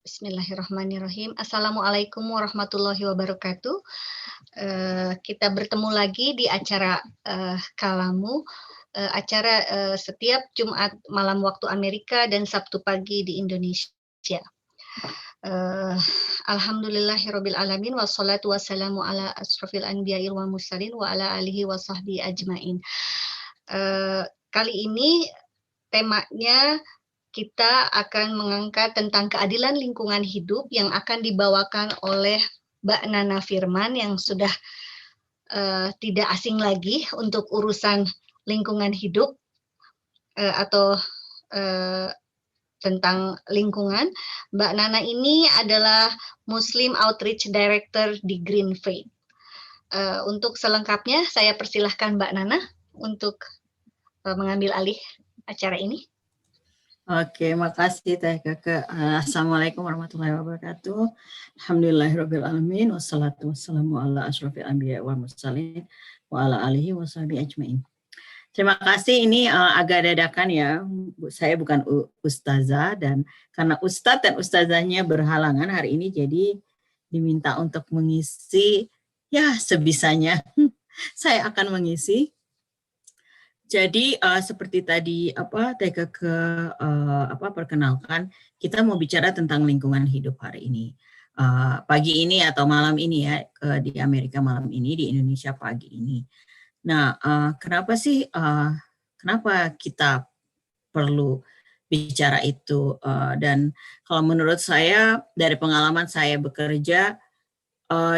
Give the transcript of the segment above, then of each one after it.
Bismillahirrahmanirrahim. Assalamualaikum warahmatullahi wabarakatuh. Kita bertemu lagi di acara Kalamu, acara setiap Jumat malam waktu Amerika dan Sabtu pagi di Indonesia. Alhamdulillahirabbil alamin wassalatu wassalamu ala asrofil anbiya'i wal mursalin wa ala alihi wa sahbihi ajmain. Kali ini temanya kita akan mengangkat tentang keadilan lingkungan hidup yang akan dibawakan oleh Mbak Nana Firman yang sudah tidak asing lagi untuk urusan lingkungan hidup atau tentang lingkungan. Mbak Nana ini adalah Muslim Outreach Director di Green Faith. Untuk selengkapnya saya persilahkan Mbak Nana untuk mengambil alih acara ini. Oke, makasih Teh Keke. Assalamualaikum warahmatullahi wabarakatuh. Alhamdulillahirabbil alamin wassalatu wassalamu ala asyrofil anbiya'i wal mursalin wa ala alihi washabihi ajmain. Terima kasih, ini agak dadakan ya. Saya bukan ustazah dan karena ustadz dan ustazahnya berhalangan hari ini jadi diminta untuk mengisi ya sebisanya. Saya akan mengisi. Jadi seperti tadi perkenalkan, kita mau bicara tentang lingkungan hidup hari ini. Pagi ini atau malam ini ya, di Amerika malam ini, di Indonesia pagi ini. Nah, kenapa kita perlu bicara itu? Dan kalau menurut saya, dari pengalaman saya bekerja,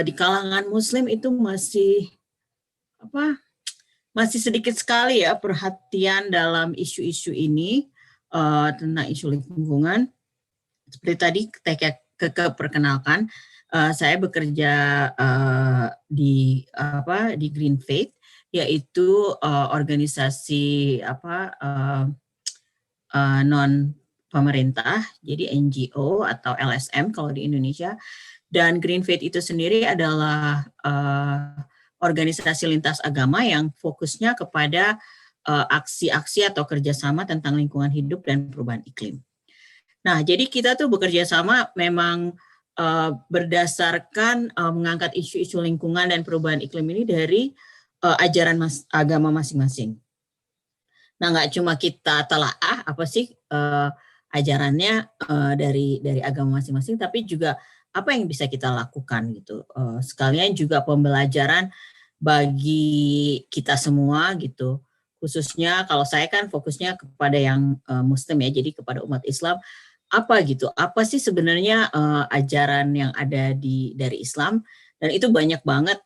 di kalangan Muslim itu masih sedikit sekali ya perhatian dalam isu-isu ini tentang isu lingkungan. Seperti tadi Keke perkenalkan, saya bekerja di Green Faith, yaitu organisasi non pemerintah, jadi NGO atau LSM kalau di Indonesia. Dan Green Faith itu sendiri adalah organisasi lintas agama yang fokusnya kepada aksi-aksi atau kerjasama tentang lingkungan hidup dan perubahan iklim. Nah, jadi kita tuh bekerja sama memang berdasarkan mengangkat isu-isu lingkungan dan perubahan iklim ini dari ajaran agama masing-masing. Nah, nggak cuma kita telaah apa sih ajarannya dari agama masing-masing, tapi juga apa yang bisa kita lakukan gitu. Sekalian juga pembelajaran bagi kita semua gitu, khususnya kalau saya kan fokusnya kepada yang Muslim ya, jadi kepada umat Islam, apa sih sebenarnya ajaran yang ada dari Islam, dan itu banyak banget,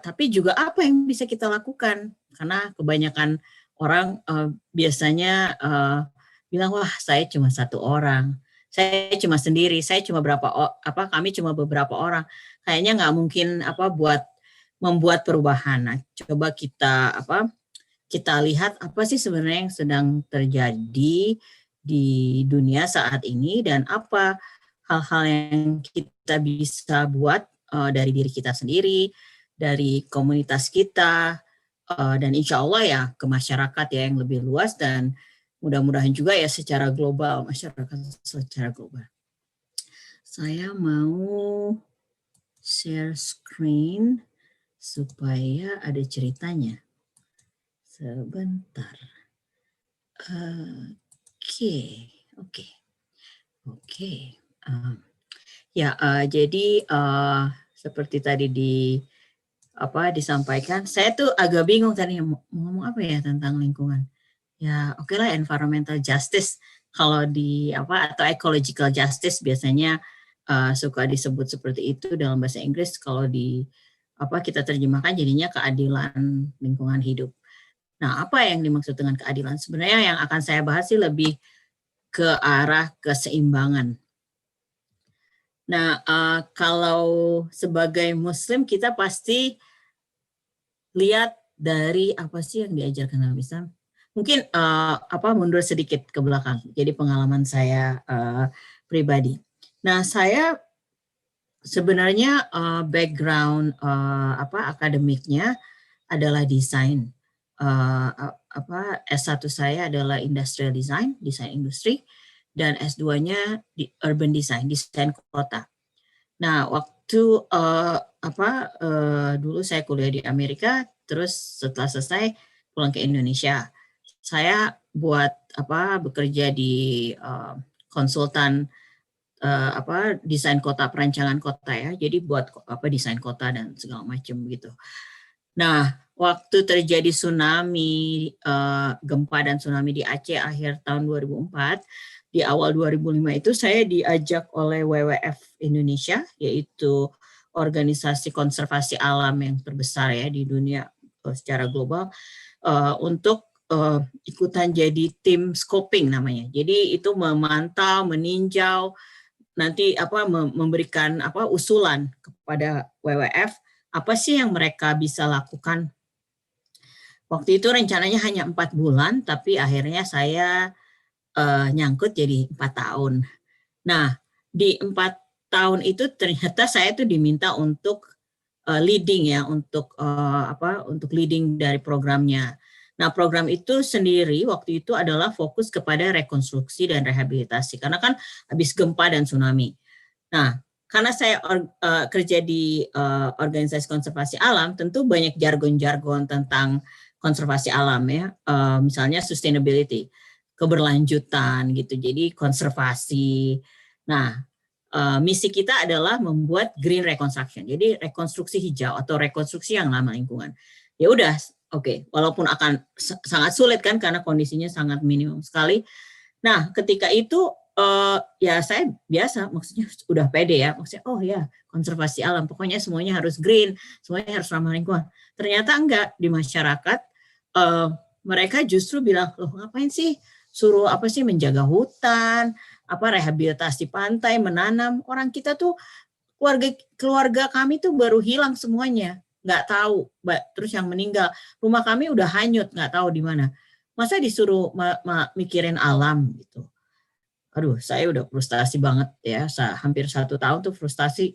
tapi juga apa yang bisa kita lakukan, karena kebanyakan orang biasanya bilang, wah saya cuma satu orang, saya cuma sendiri, kami cuma beberapa orang, kayaknya nggak mungkin membuat perubahan. Nah, coba kita lihat apa sih sebenarnya yang sedang terjadi di dunia saat ini dan apa hal-hal yang kita bisa buat dari diri kita sendiri, dari komunitas kita, dan insya Allah ya ke masyarakat ya yang lebih luas dan mudah-mudahan juga ya secara global, masyarakat secara global. Saya mau share screen supaya ada ceritanya. Sebentar. Oke. Jadi seperti tadi disampaikan, saya tuh agak bingung tadi mau ngomong apa ya tentang lingkungan. Ya, oke lah, environmental justice kalau atau ecological justice biasanya suka disebut seperti itu dalam bahasa Inggris. Kalau kita terjemahkan jadinya keadilan lingkungan hidup. Nah, apa yang dimaksud dengan keadilan? Sebenarnya yang akan saya bahas sih lebih ke arah keseimbangan. Nah, kalau sebagai Muslim kita pasti lihat dari apa sih yang diajarkan dalam Islam. Mungkin mundur sedikit ke belakang. Jadi pengalaman saya pribadi. Nah, saya sebenarnya background akademiknya adalah desain. S1 saya adalah industrial design industri, dan S2-nya di Urban Design, desain kota. Nah, waktu dulu saya kuliah di Amerika, terus setelah selesai pulang ke Indonesia. Saya bekerja di konsultan desain kota, perancangan kota ya. Jadi buat desain kota dan segala macam gitu. Nah, waktu terjadi tsunami, gempa dan tsunami di Aceh akhir tahun 2004, di awal 2005 itu saya diajak oleh WWF Indonesia, yaitu organisasi konservasi alam yang terbesar ya di dunia secara global, untuk ikutan jadi tim scoping namanya. Jadi itu memantau, meninjau, nanti memberikan usulan kepada WWF apa sih yang mereka bisa lakukan. Waktu itu rencananya hanya 4 bulan, tapi akhirnya saya nyangkut jadi 4 tahun. Nah, di 4 tahun itu ternyata saya tuh diminta untuk leading ya, untuk leading dari programnya. Nah, program itu sendiri waktu itu adalah fokus kepada rekonstruksi dan rehabilitasi, karena kan habis gempa dan tsunami. Nah, karena saya kerja di organisasi konservasi alam, tentu banyak jargon-jargon tentang konservasi alam ya, misalnya sustainability, keberlanjutan gitu, jadi konservasi. Nah, misi kita adalah membuat green reconstruction, jadi rekonstruksi hijau atau rekonstruksi yang ramah lingkungan. Ya udah, oke, walaupun akan sangat sulit kan karena kondisinya sangat minimum sekali. Nah, ketika itu ya saya biasa, maksudnya udah pede ya, maksudnya oh ya konservasi alam, pokoknya semuanya harus green, semuanya harus ramah lingkungan. Ternyata enggak, di masyarakat mereka justru bilang, loh ngapain sih suruh menjaga hutan, rehabilitasi pantai, menanam. Orang kita tuh keluarga kami tuh baru hilang semuanya, nggak tahu, terus yang meninggal, rumah kami udah hanyut, nggak tahu di mana. Masa disuruh mikirin alam gitu. Aduh, saya udah frustasi banget ya, hampir 1 tahun tuh frustasi.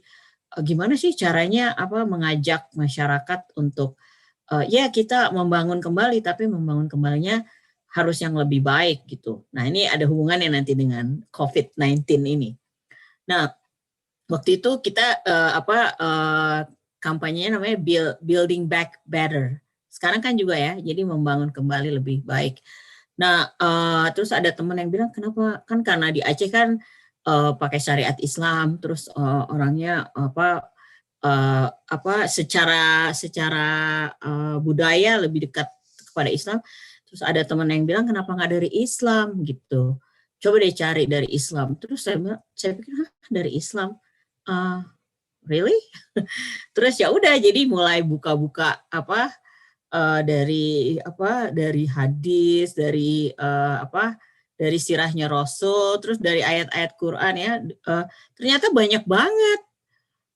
Gimana sih caranya mengajak masyarakat untuk ya kita membangun kembali, tapi membangun kembalinya harus yang lebih baik gitu. Nah, ini ada hubungannya nanti dengan COVID-19 ini. Nah, waktu itu kita kampanyenya namanya Building Back Better. Sekarang kan juga ya, jadi membangun kembali lebih baik. Nah, terus ada teman yang bilang, kenapa? Kan karena di Aceh kan pakai syariat Islam, terus orangnya secara budaya lebih dekat kepada Islam. Terus ada teman yang bilang, kenapa nggak dari Islam gitu? Coba deh cari dari Islam. Terus saya pikir, dari Islam? Really? Terus ya udah, jadi mulai buka-buka dari hadis, dari sirahnya Rasul, terus dari ayat-ayat Quran ya, ternyata banyak banget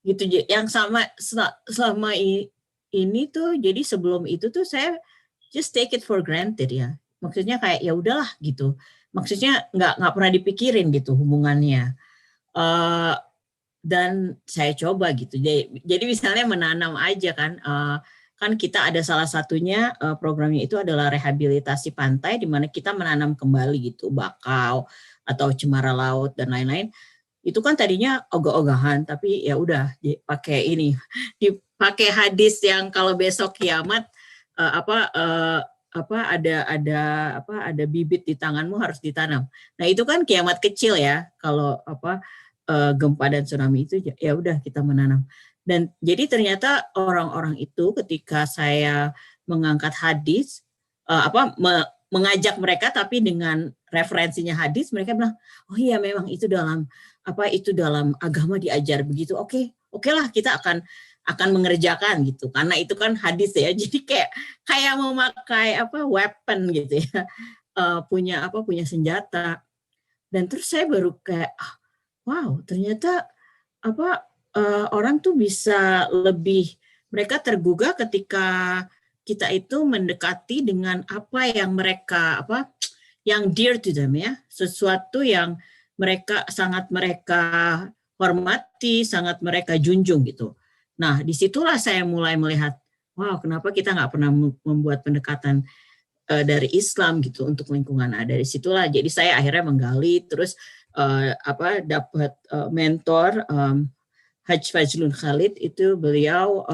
gitu yang selama ini tuh. Jadi sebelum itu tuh saya just take it for granted ya, maksudnya kayak ya udahlah gitu, maksudnya nggak pernah dipikirin gitu hubungannya. Dan saya coba gitu, jadi misalnya menanam aja kan. Kan kita ada salah satunya programnya itu adalah rehabilitasi pantai, di mana kita menanam kembali gitu bakau atau cemara laut dan lain-lain. Itu kan tadinya ogah-ogahan, tapi ya udah dipakai hadis yang kalau besok kiamat ada bibit di tanganmu harus ditanam. Nah, itu kan kiamat kecil ya kalau gempa dan tsunami itu, ya udah kita menanam. Dan jadi ternyata orang-orang itu ketika saya mengangkat hadis, mengajak mereka tapi dengan referensinya hadis, mereka bilang, oh iya memang itu dalam agama diajar begitu. Oke lah, kita akan mengerjakan gitu, karena itu kan hadis ya. Jadi kayak memakai weapon gitu ya, punya senjata. Dan terus saya baru kayak wow, ternyata orang tuh bisa lebih, mereka tergugah ketika kita itu mendekati dengan apa yang mereka yang dear to them ya, sesuatu yang sangat mereka hormati, sangat mereka junjung gitu. Nah, disitulah saya mulai melihat, wow, kenapa kita nggak pernah membuat pendekatan dari Islam gitu untuk lingkungan. Nah, dari situlah jadi saya akhirnya menggali, terus dapat mentor Haj Fajlun Khalid, itu beliau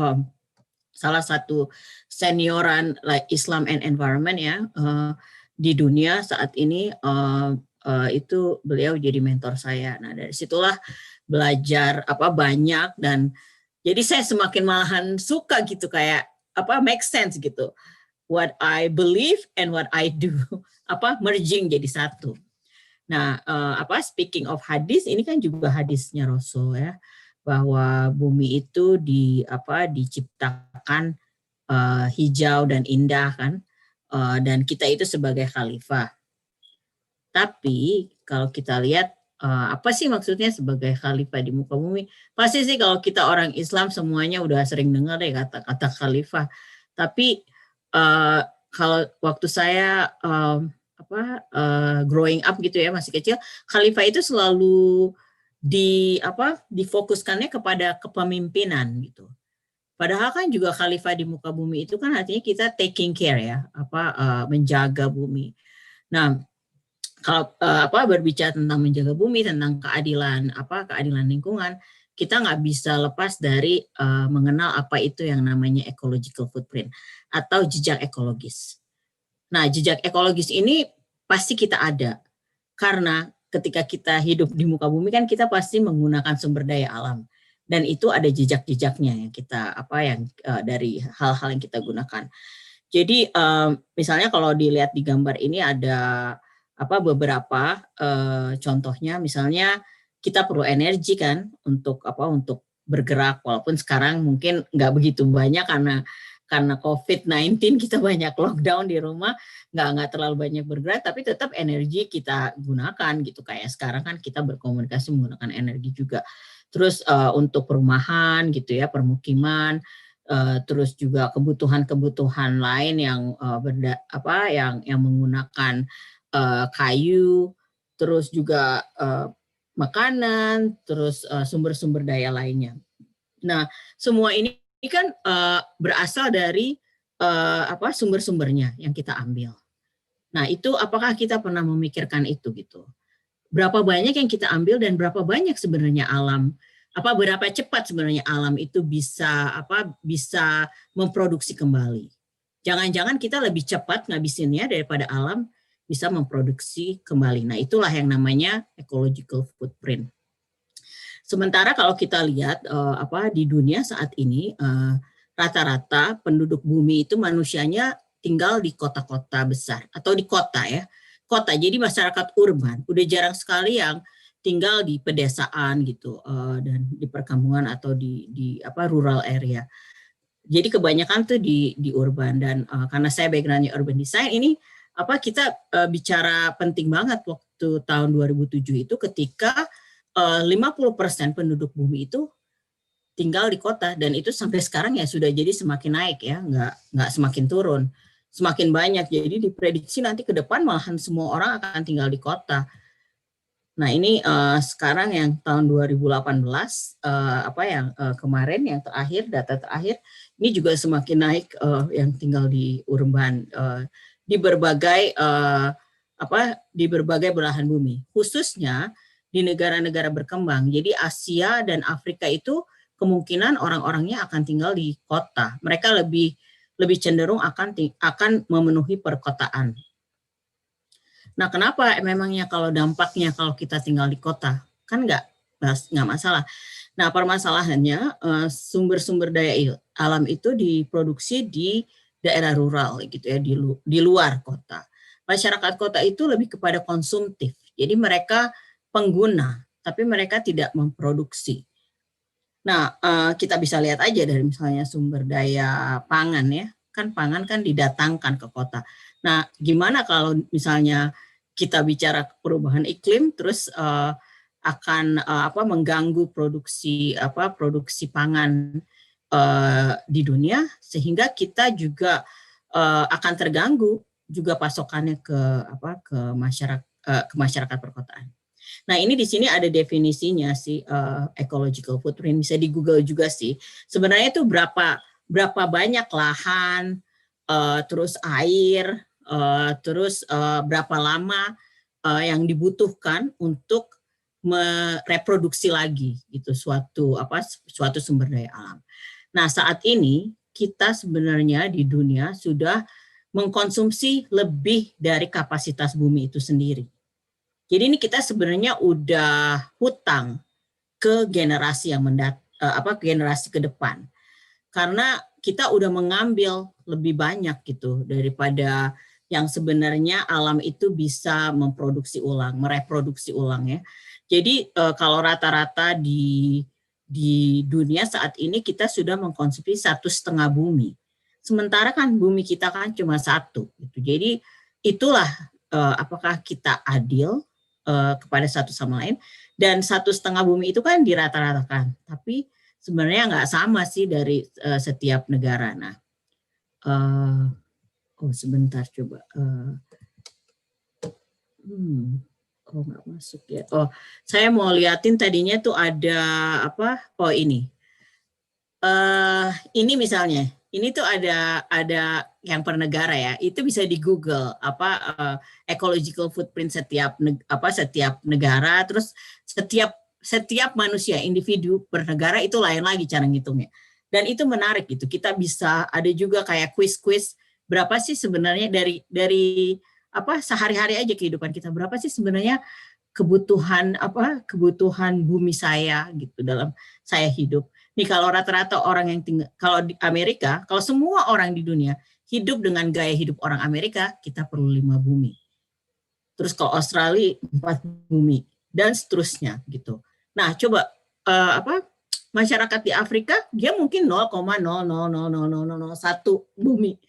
salah satu senioran Islam and Environment ya di dunia saat ini. Itu beliau jadi mentor saya. Nah, dari situlah belajar banyak, dan jadi saya semakin malahan suka gitu, kayak make sense gitu. What I believe and what I do merging jadi satu. Nah, speaking of hadis, ini kan juga hadisnya Rasul ya, bahwa bumi itu diciptakan hijau dan indah kan, dan kita itu sebagai khalifah. Tapi kalau kita lihat apa sih maksudnya sebagai khalifah di muka bumi? Pasti sih kalau kita orang Islam semuanya udah sering dengar deh kata-kata khalifah. Tapi kalau waktu saya growing up gitu ya, masih kecil, khalifah itu selalu difokuskannya kepada kepemimpinan gitu. Padahal kan juga khalifah di muka bumi itu kan artinya kita taking care ya, menjaga bumi. Nah, kalau berbicara tentang menjaga bumi, tentang keadilan lingkungan, kita nggak bisa lepas dari mengenal apa itu yang namanya ecological footprint atau jejak ekologis. Nah, jejak ekologis ini pasti kita ada, karena ketika kita hidup di muka bumi kan kita pasti menggunakan sumber daya alam, dan itu ada jejak-jejaknya yang kita dari hal-hal yang kita gunakan. Jadi misalnya kalau dilihat di gambar ini ada beberapa contohnya, misalnya kita perlu energi kan untuk bergerak, walaupun sekarang mungkin nggak begitu banyak karena COVID-19 kita banyak lockdown di rumah, nggak terlalu banyak bergerak, tapi tetap energi kita gunakan gitu. Kayak sekarang kan kita berkomunikasi menggunakan energi juga. Terus untuk perumahan gitu ya, permukiman, terus juga kebutuhan-kebutuhan lain yang yang menggunakan kayu, terus juga makanan, terus sumber-sumber daya lainnya. Nah, semua ini kan berasal dari sumber-sumbernya yang kita ambil. Nah, itu apakah kita pernah memikirkan itu gitu? Berapa banyak yang kita ambil dan berapa banyak sebenarnya alam, berapa cepat sebenarnya alam itu bisa memproduksi kembali. Jangan-jangan kita lebih cepat ngabisinnya daripada alam bisa memproduksi kembali. Nah, itulah yang namanya ecological footprint. Sementara kalau kita lihat di dunia saat ini, rata-rata penduduk bumi itu manusianya tinggal di kota-kota besar atau di kota ya. Kota, jadi masyarakat urban. Udah jarang sekali yang tinggal di pedesaan gitu, dan di perkampungan atau di rural area. Jadi kebanyakan tuh di urban, dan karena saya backgroundnya urban design, ini kita bicara penting banget waktu tahun 2007 itu ketika 50% penduduk bumi itu tinggal di kota, dan itu sampai sekarang ya sudah jadi semakin naik ya, nggak semakin turun, semakin banyak. Jadi diprediksi nanti ke depan malahan semua orang akan tinggal di kota. Nah, ini sekarang yang tahun 2018 kemarin yang terakhir, data terakhir ini juga semakin naik yang tinggal di urban di berbagai belahan bumi, khususnya di negara-negara berkembang. Jadi Asia dan Afrika itu kemungkinan orang-orangnya akan tinggal di kota. Mereka lebih cenderung akan memenuhi perkotaan. Nah, kenapa memangnya kalau dampaknya kalau kita tinggal di kota? Kan nggak masalah. Nah, permasalahannya sumber-sumber daya alam itu diproduksi di daerah rural gitu ya, di luar kota. Masyarakat kota itu lebih kepada konsumtif. Jadi mereka pengguna, tapi mereka tidak memproduksi. Nah, kita bisa lihat aja dari misalnya sumber daya pangan ya. Kan pangan kan didatangkan ke kota. Nah, gimana kalau misalnya kita bicara perubahan iklim, terus akan mengganggu produksi pangan di dunia, sehingga kita juga akan terganggu juga pasokannya ke masyarakat perkotaan. Nah, ini di sini ada definisinya sih, ecological footprint, bisa di Google juga sih. Sebenarnya itu berapa banyak lahan, terus air, terus berapa lama yang dibutuhkan untuk mereproduksi lagi gitu suatu sumber daya alam. Nah, saat ini kita sebenarnya di dunia sudah mengkonsumsi lebih dari kapasitas bumi itu sendiri. Jadi ini kita sebenarnya udah hutang ke generasi yang generasi ke depan. Karena kita udah mengambil lebih banyak gitu daripada yang sebenarnya alam itu bisa memproduksi ulang, mereproduksi ulang ya. Jadi kalau rata-rata di dunia saat ini kita sudah mengkonsumsi 1,5 bumi. Sementara kan bumi kita kan cuma 1. Gitu. Jadi itulah apakah kita adil kepada satu sama lain, dan 1,5 bumi itu kan dirata-ratakan. Tapi sebenarnya nggak sama sih dari setiap negara. Nah, sebentar coba. Nggak masuk ya. Saya mau liatin tadinya tuh ada apa? Ini. Ini misalnya, ini tuh ada yang per negara ya. Itu bisa di Google ecological footprint setiap negara, terus setiap manusia individu per negara itu lain lagi cara ngitungnya. Dan itu menarik gitu. Kita bisa ada juga kayak quiz-quiz berapa sih sebenarnya dari sehari-hari aja kehidupan kita, berapa sih sebenarnya kebutuhan bumi saya gitu dalam saya hidup. Nih kalau rata-rata orang yang tinggal, kalau di Amerika, kalau semua orang di dunia hidup dengan gaya hidup orang Amerika, kita perlu 5 bumi. Terus kalau Australia 4 bumi dan seterusnya gitu. Nah, coba masyarakat di Afrika dia mungkin 0,0000001 bumi.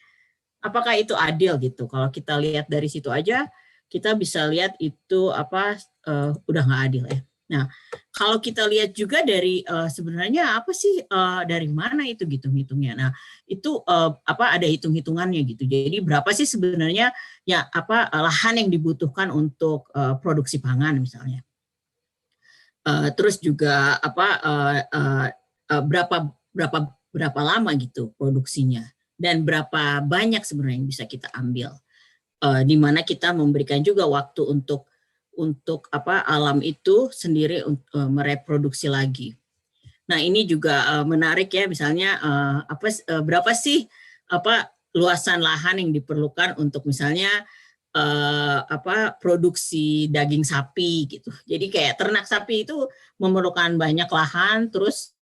Apakah itu adil gitu? Kalau kita lihat dari situ aja, kita bisa lihat itu udah nggak adil ya. Nah, kalau kita lihat juga dari sebenarnya apa sih dari mana itu gitu hitungnya. Nah, itu ada hitung-hitungannya gitu. Jadi berapa sih sebenarnya ya lahan yang dibutuhkan untuk produksi pangan misalnya. Terus juga berapa lama gitu produksinya. Dan berapa banyak sebenarnya yang bisa kita ambil, di mana kita memberikan juga waktu untuk alam itu sendiri mereproduksi lagi. Nah ini juga menarik ya, misalnya berapa sih luasan lahan yang diperlukan untuk misalnya produksi daging sapi gitu. Jadi kayak ternak sapi itu memerlukan banyak lahan, terus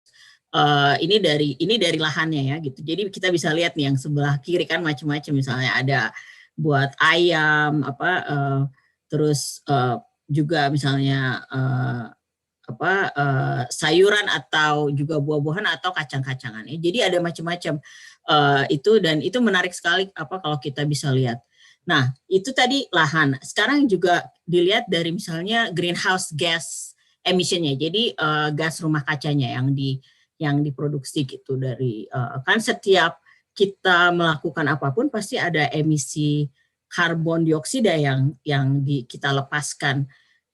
ini dari lahannya ya gitu. Jadi kita bisa lihat nih yang sebelah kiri kan macam-macam, misalnya ada buat ayam terus juga misalnya sayuran atau juga buah-buahan atau kacang-kacangan ya. Jadi ada macam-macam itu, dan itu menarik sekali kalau kita bisa lihat. Nah, itu tadi lahan. Sekarang juga dilihat dari misalnya greenhouse gas emission-nya. Jadi gas rumah kacanya yang diproduksi gitu dari kan setiap kita melakukan apapun pasti ada emisi karbon dioksida yang kita lepaskan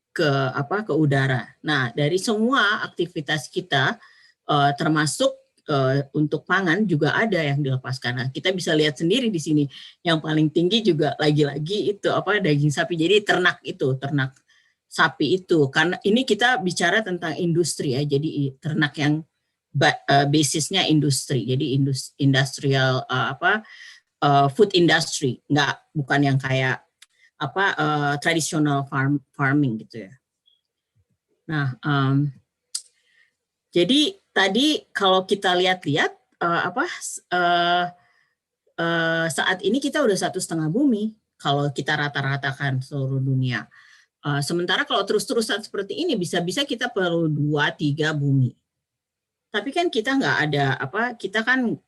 ke udara. Nah, dari semua aktivitas kita termasuk untuk pangan juga ada yang dilepaskan. Nah, kita bisa lihat sendiri di sini yang paling tinggi juga lagi-lagi itu daging sapi. Jadi ternak sapi itu, karena ini kita bicara tentang industri ya. Jadi ternak yang basisnya industri, jadi industrial food industry, bukan yang kayak traditional farming gitu ya. Nah, jadi tadi kalau kita lihat-lihat saat ini kita udah 1,5 bumi kalau kita rata-ratakan seluruh dunia. Sementara kalau terus-terusan seperti ini bisa-bisa kita perlu 2-3 bumi. Tapi kan kita nggak ada kita kan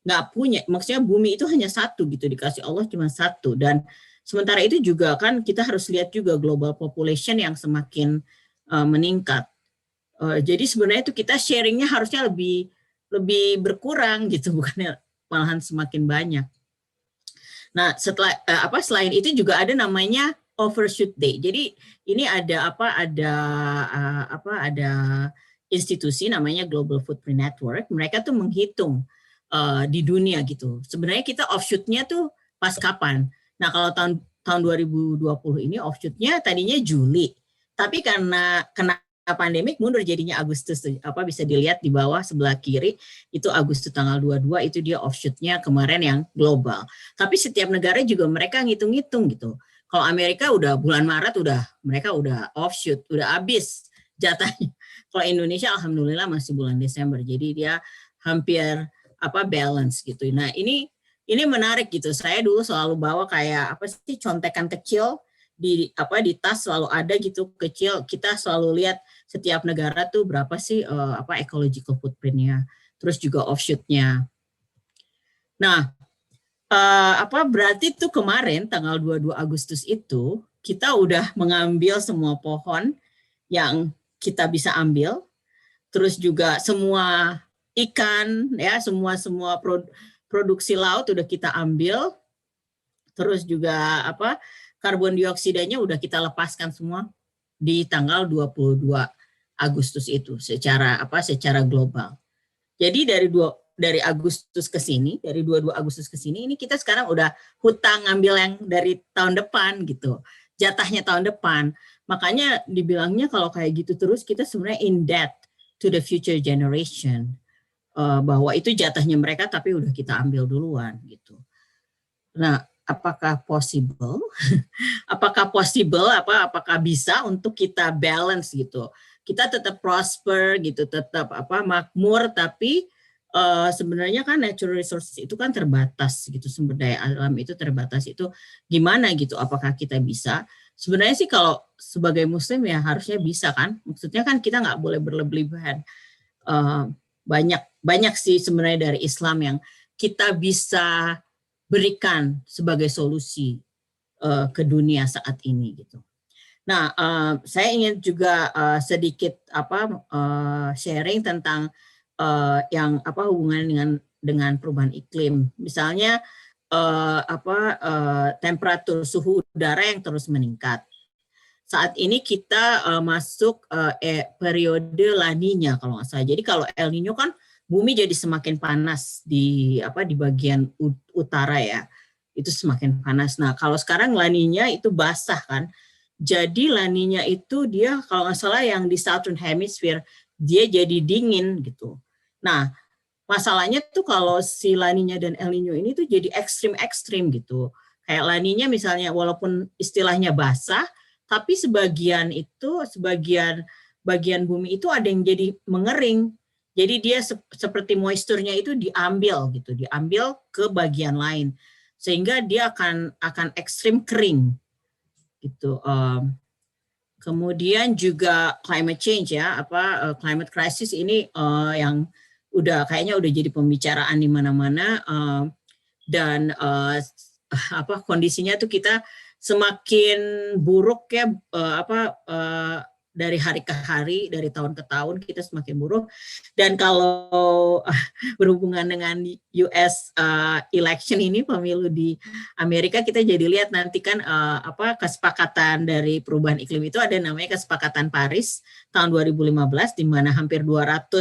nggak punya, maksudnya bumi itu hanya 1 gitu, dikasih Allah cuma 1, dan sementara itu juga kan kita harus lihat juga global population yang semakin meningkat. Jadi sebenarnya itu kita sharingnya harusnya lebih berkurang gitu, bukannya malahan semakin banyak. Nah, selain itu juga ada namanya overshoot day. Jadi ini ada institusi namanya Global Footprint Network. Mereka tuh menghitung di dunia gitu. Sebenarnya kita offshoot-nya tuh pas kapan? Nah, kalau tahun 2020 ini offshoot-nya tadinya Juli, tapi karena kena pandemik mundur jadinya Agustus. Bisa dilihat di bawah sebelah kiri itu Agustus tanggal 22 itu dia offshoot-nya kemarin yang global. Tapi setiap negara juga mereka ngitung-ngitung gitu. Kalau Amerika udah bulan Maret mereka udah offshoot, udah habis jatahnya. Kalau Indonesia alhamdulillah masih bulan Desember. Jadi dia hampir balance gitu. Nah, ini menarik gitu. Saya dulu selalu bawa kayak contekan kecil di tas selalu ada gitu kecil. Kita selalu lihat setiap negara tuh berapa sih ecological footprint-nya. Terus juga offshoot-nya. Nah, berarti tuh kemarin tanggal 22 Agustus itu kita udah mengambil semua pohon yang kita bisa ambil, terus juga semua ikan ya, semua produksi laut udah kita ambil, terus juga karbon dioksidanya udah kita lepaskan semua di tanggal 22 Agustus itu secara global. Jadi dari Agustus ke sini, dari 22 Agustus ke sini, ini kita sekarang udah hutang ngambil yang dari tahun depan gitu. Jatahnya tahun depan. Makanya dibilangnya kalau kayak gitu terus kita sebenarnya in debt to the future generation. Bahwa itu jatahnya mereka tapi udah kita ambil duluan gitu. Nah, apakah possible? Apakah bisa untuk kita balance gitu? Kita tetap prosper gitu, tetap makmur, tapi sebenarnya kan natural resources itu kan terbatas gitu, sumber daya alam itu terbatas, itu gimana gitu? Apakah kita bisa? Sebenarnya sih kalau sebagai Muslim ya harusnya bisa kan? Maksudnya kan kita nggak boleh berlebihan. Banyak sih sebenarnya dari Islam yang kita bisa berikan sebagai solusi ke dunia saat ini gitu. Nah, saya ingin juga sedikit sharing tentang yang hubungan dengan perubahan iklim. Misalnya temperatur suhu udara yang terus meningkat. Saat ini kita masuk periode La Niña kalau nggak salah. Jadi kalau El Niño kan bumi jadi semakin panas di bagian utara ya, itu semakin panas. Nah kalau sekarang La Niña itu basah kan, jadi La Niña itu dia kalau nggak salah yang di Southern Hemisphere dia jadi dingin gitu. Nah masalahnya tuh kalau si La Niña dan El Niño ini tuh jadi ekstrim gitu. Kayak La Niña misalnya walaupun istilahnya basah, tapi bagian bumi itu ada yang jadi mengering. Jadi dia seperti moisturnya itu diambil ke bagian lain, sehingga dia akan ekstrim kering gitu. Kemudian juga climate change ya, climate crisis ini yang kayaknya udah jadi pembicaraan di mana-mana, dan kondisinya tuh kita semakin buruk ya, dari hari ke hari, dari tahun ke tahun kita semakin buruk. Dan kalau berhubungan dengan US election ini, pemilu di Amerika, kita jadi lihat nanti kan kesepakatan dari perubahan iklim itu ada namanya Kesepakatan Paris tahun 2015, di mana hampir 200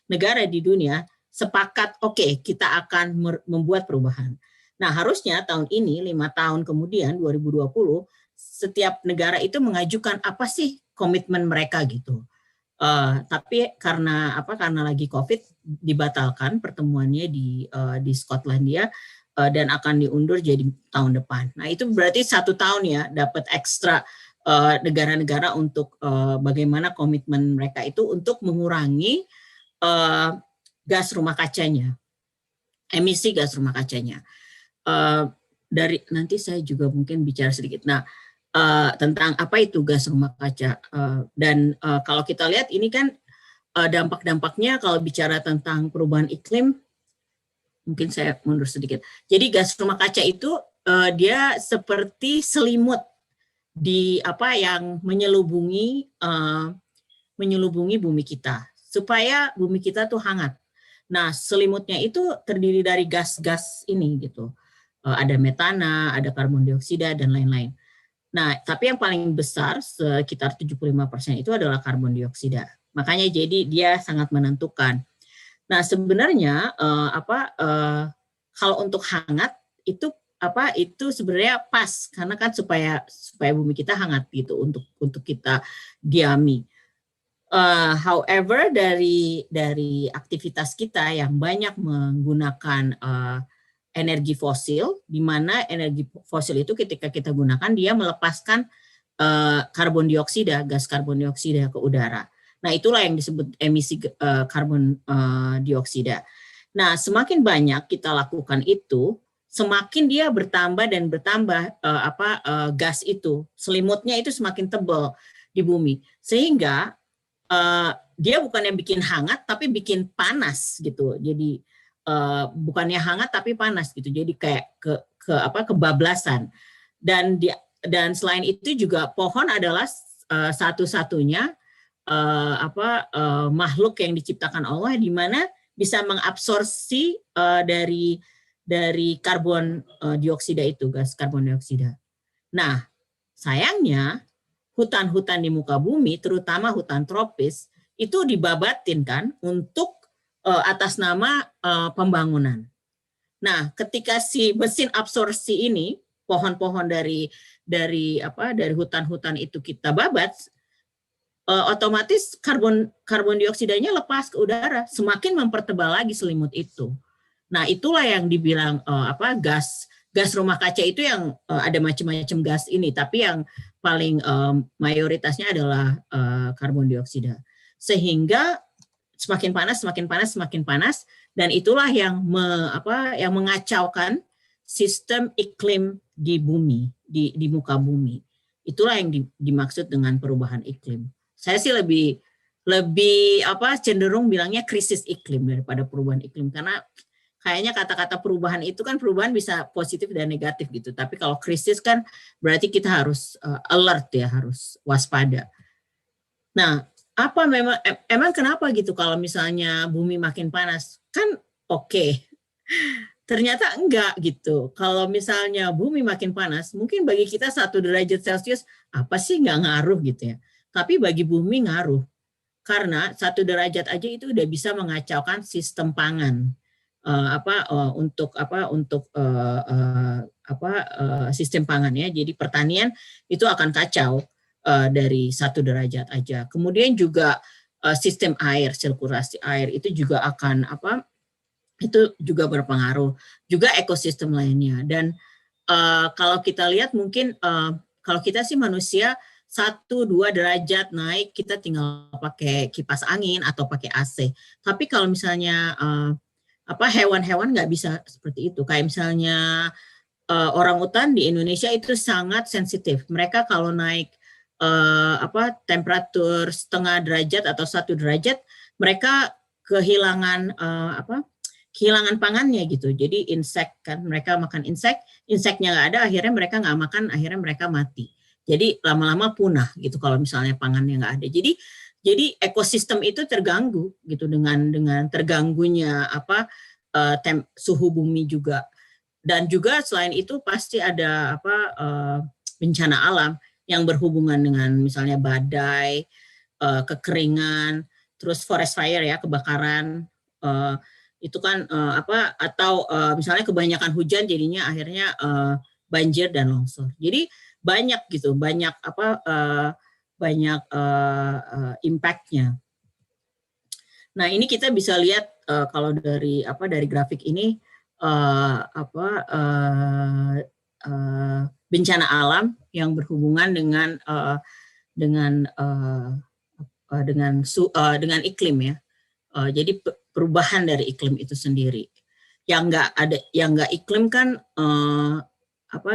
negara di dunia sepakat kita akan membuat perubahan. Nah harusnya tahun ini, 5 tahun kemudian 2020, setiap negara itu mengajukan apa sih komitmen mereka gitu. Tapi karena lagi COVID dibatalkan pertemuannya di Skotlandia, dan akan diundur jadi tahun depan. Nah itu berarti 1 tahun ya dapat ekstra negara-negara untuk bagaimana komitmen mereka itu untuk mengurangi gas rumah kacanya, emisi gas rumah kacanya. Dari nanti saya juga mungkin bicara sedikit. Nah tentang apa itu gas rumah kaca, dan kalau kita lihat ini kan dampak-dampaknya kalau bicara tentang perubahan iklim, mungkin saya mundur sedikit. Jadi gas rumah kaca itu dia seperti selimut yang menyelubungi bumi kita supaya bumi kita tuh hangat. Nah selimutnya itu terdiri dari gas-gas ini gitu. Ada metana, ada karbon dioksida dan lain-lain. Nah, tapi yang paling besar sekitar 75% itu adalah karbon dioksida. Makanya jadi dia sangat menentukan. Nah, sebenarnya kalau untuk hangat itu apa itu sebenarnya pas karena kan supaya bumi kita hangat gitu untuk kita diami. However dari aktivitas kita yang banyak menggunakan energi fosil, di mana energi fosil itu ketika kita gunakan dia melepaskan karbon dioksida, gas karbon dioksida ke udara. Nah, itulah yang disebut emisi karbon dioksida. Nah, semakin banyak kita lakukan itu, semakin dia bertambah dan bertambah gas itu, selimutnya itu semakin tebal di bumi, sehingga dia bukannya bikin hangat tapi bikin panas gitu. Jadi bukannya hangat tapi panas gitu. Jadi kayak kebablasan. Dan selain itu juga pohon adalah satu-satunya makhluk yang diciptakan Allah di mana bisa mengabsorpsi dari karbon dioksida itu, gas karbon dioksida. Nah, sayangnya hutan-hutan di muka bumi, terutama hutan tropis, itu dibabatin kan untuk atas nama pembangunan. Nah, ketika si mesin absorpsi ini, pohon-pohon dari hutan-hutan itu kita babat, otomatis karbon dioksidanya lepas ke udara, semakin mempertebal lagi selimut itu. Nah, itulah yang dibilang gas rumah kaca itu yang ada macam-macam gas ini, tapi yang paling mayoritasnya adalah karbon dioksida. Sehingga semakin panas, dan itulah yang mengacaukan sistem iklim di bumi, di muka bumi. Itulah yang dimaksud dengan perubahan iklim. Saya sih lebih cenderung bilangnya krisis iklim daripada perubahan iklim, karena kayaknya kata-kata perubahan itu kan perubahan bisa positif dan negatif gitu. Tapi kalau krisis kan berarti kita harus alert ya, harus waspada. Nah, emang kenapa gitu kalau misalnya bumi makin panas? Kan oke. Ternyata enggak gitu. Kalau misalnya bumi makin panas, mungkin bagi kita 1 derajat Celcius apa sih nggak ngaruh gitu ya. Tapi bagi bumi ngaruh. Karena 1 derajat aja itu udah bisa mengacaukan sistem pangan. Untuk sistem pangan ya. Jadi pertanian itu akan kacau dari 1 derajat aja. Kemudian juga sistem air, sirkulasi air itu juga akan itu juga berpengaruh. Juga ekosistem lainnya. Dan kalau kita lihat mungkin kalau kita sih manusia 1-2 derajat naik kita tinggal pakai kipas angin atau pakai AC. Tapi kalau misalnya hewan-hewan nggak bisa seperti itu. Kayak misalnya orangutan di Indonesia itu sangat sensitif. Mereka kalau naik temperatur 0,5 derajat atau 1 derajat, mereka kehilangan kehilangan pangannya gitu. Jadi insek kan, mereka makan inseknya nggak ada, akhirnya mereka nggak makan, akhirnya mereka mati. Jadi lama-lama punah gitu kalau misalnya pangannya nggak ada. Jadi ekosistem itu terganggu gitu dengan terganggunya suhu bumi juga. Dan juga selain itu pasti ada bencana alam yang berhubungan dengan misalnya badai, kekeringan, terus forest fire ya, kebakaran, itu kan atau misalnya kebanyakan hujan jadinya akhirnya banjir dan longsor. Jadi banyak gitu, banyak impact-nya. Nah, ini kita bisa lihat kalau dari grafik ini bencana alam yang berhubungan dengan iklim ya. Jadi perubahan dari iklim itu sendiri. Yang nggak iklim kan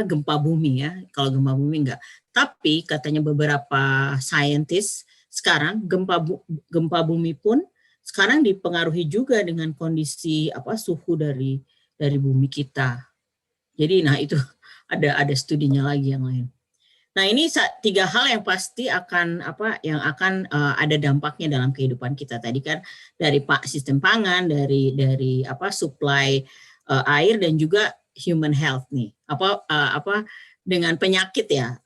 gempa bumi ya. Kalau gempa bumi enggak. Tapi katanya beberapa saintis sekarang gempa bumi pun sekarang dipengaruhi juga dengan kondisi suhu dari bumi kita. Jadi nah itu ada studinya lagi yang lain. Nah, ini 3 hal yang pasti akan ada dampaknya dalam kehidupan kita tadi kan, dari sistem pangan, dari supply air, dan juga human health nih. Dengan penyakit ya,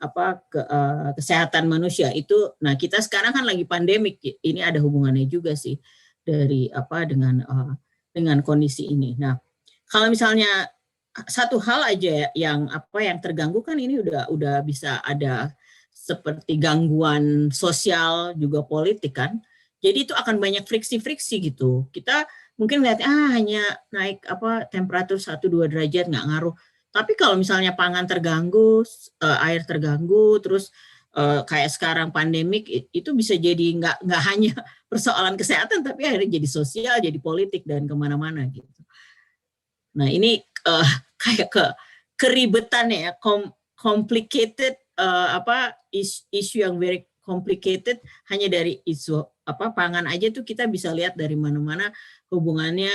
kesehatan manusia itu. Nah, kita sekarang kan lagi pandemik. Ini ada hubungannya juga sih dari dengan kondisi ini. Nah, kalau misalnya satu hal aja yang terganggu kan ini udah bisa ada seperti gangguan sosial juga politik kan. Jadi itu akan banyak friksi-friksi gitu. Kita mungkin lihat hanya naik temperatur 1-2 derajat nggak ngaruh. Tapi kalau misalnya pangan terganggu, air terganggu, terus kayak sekarang pandemik itu bisa jadi nggak hanya persoalan kesehatan tapi akhirnya jadi sosial, jadi politik dan kemana-mana gitu. Nah ini kayak keribetan ya, complicated isu yang very complicated hanya dari isu pangan aja tuh kita bisa lihat dari mana-mana hubungannya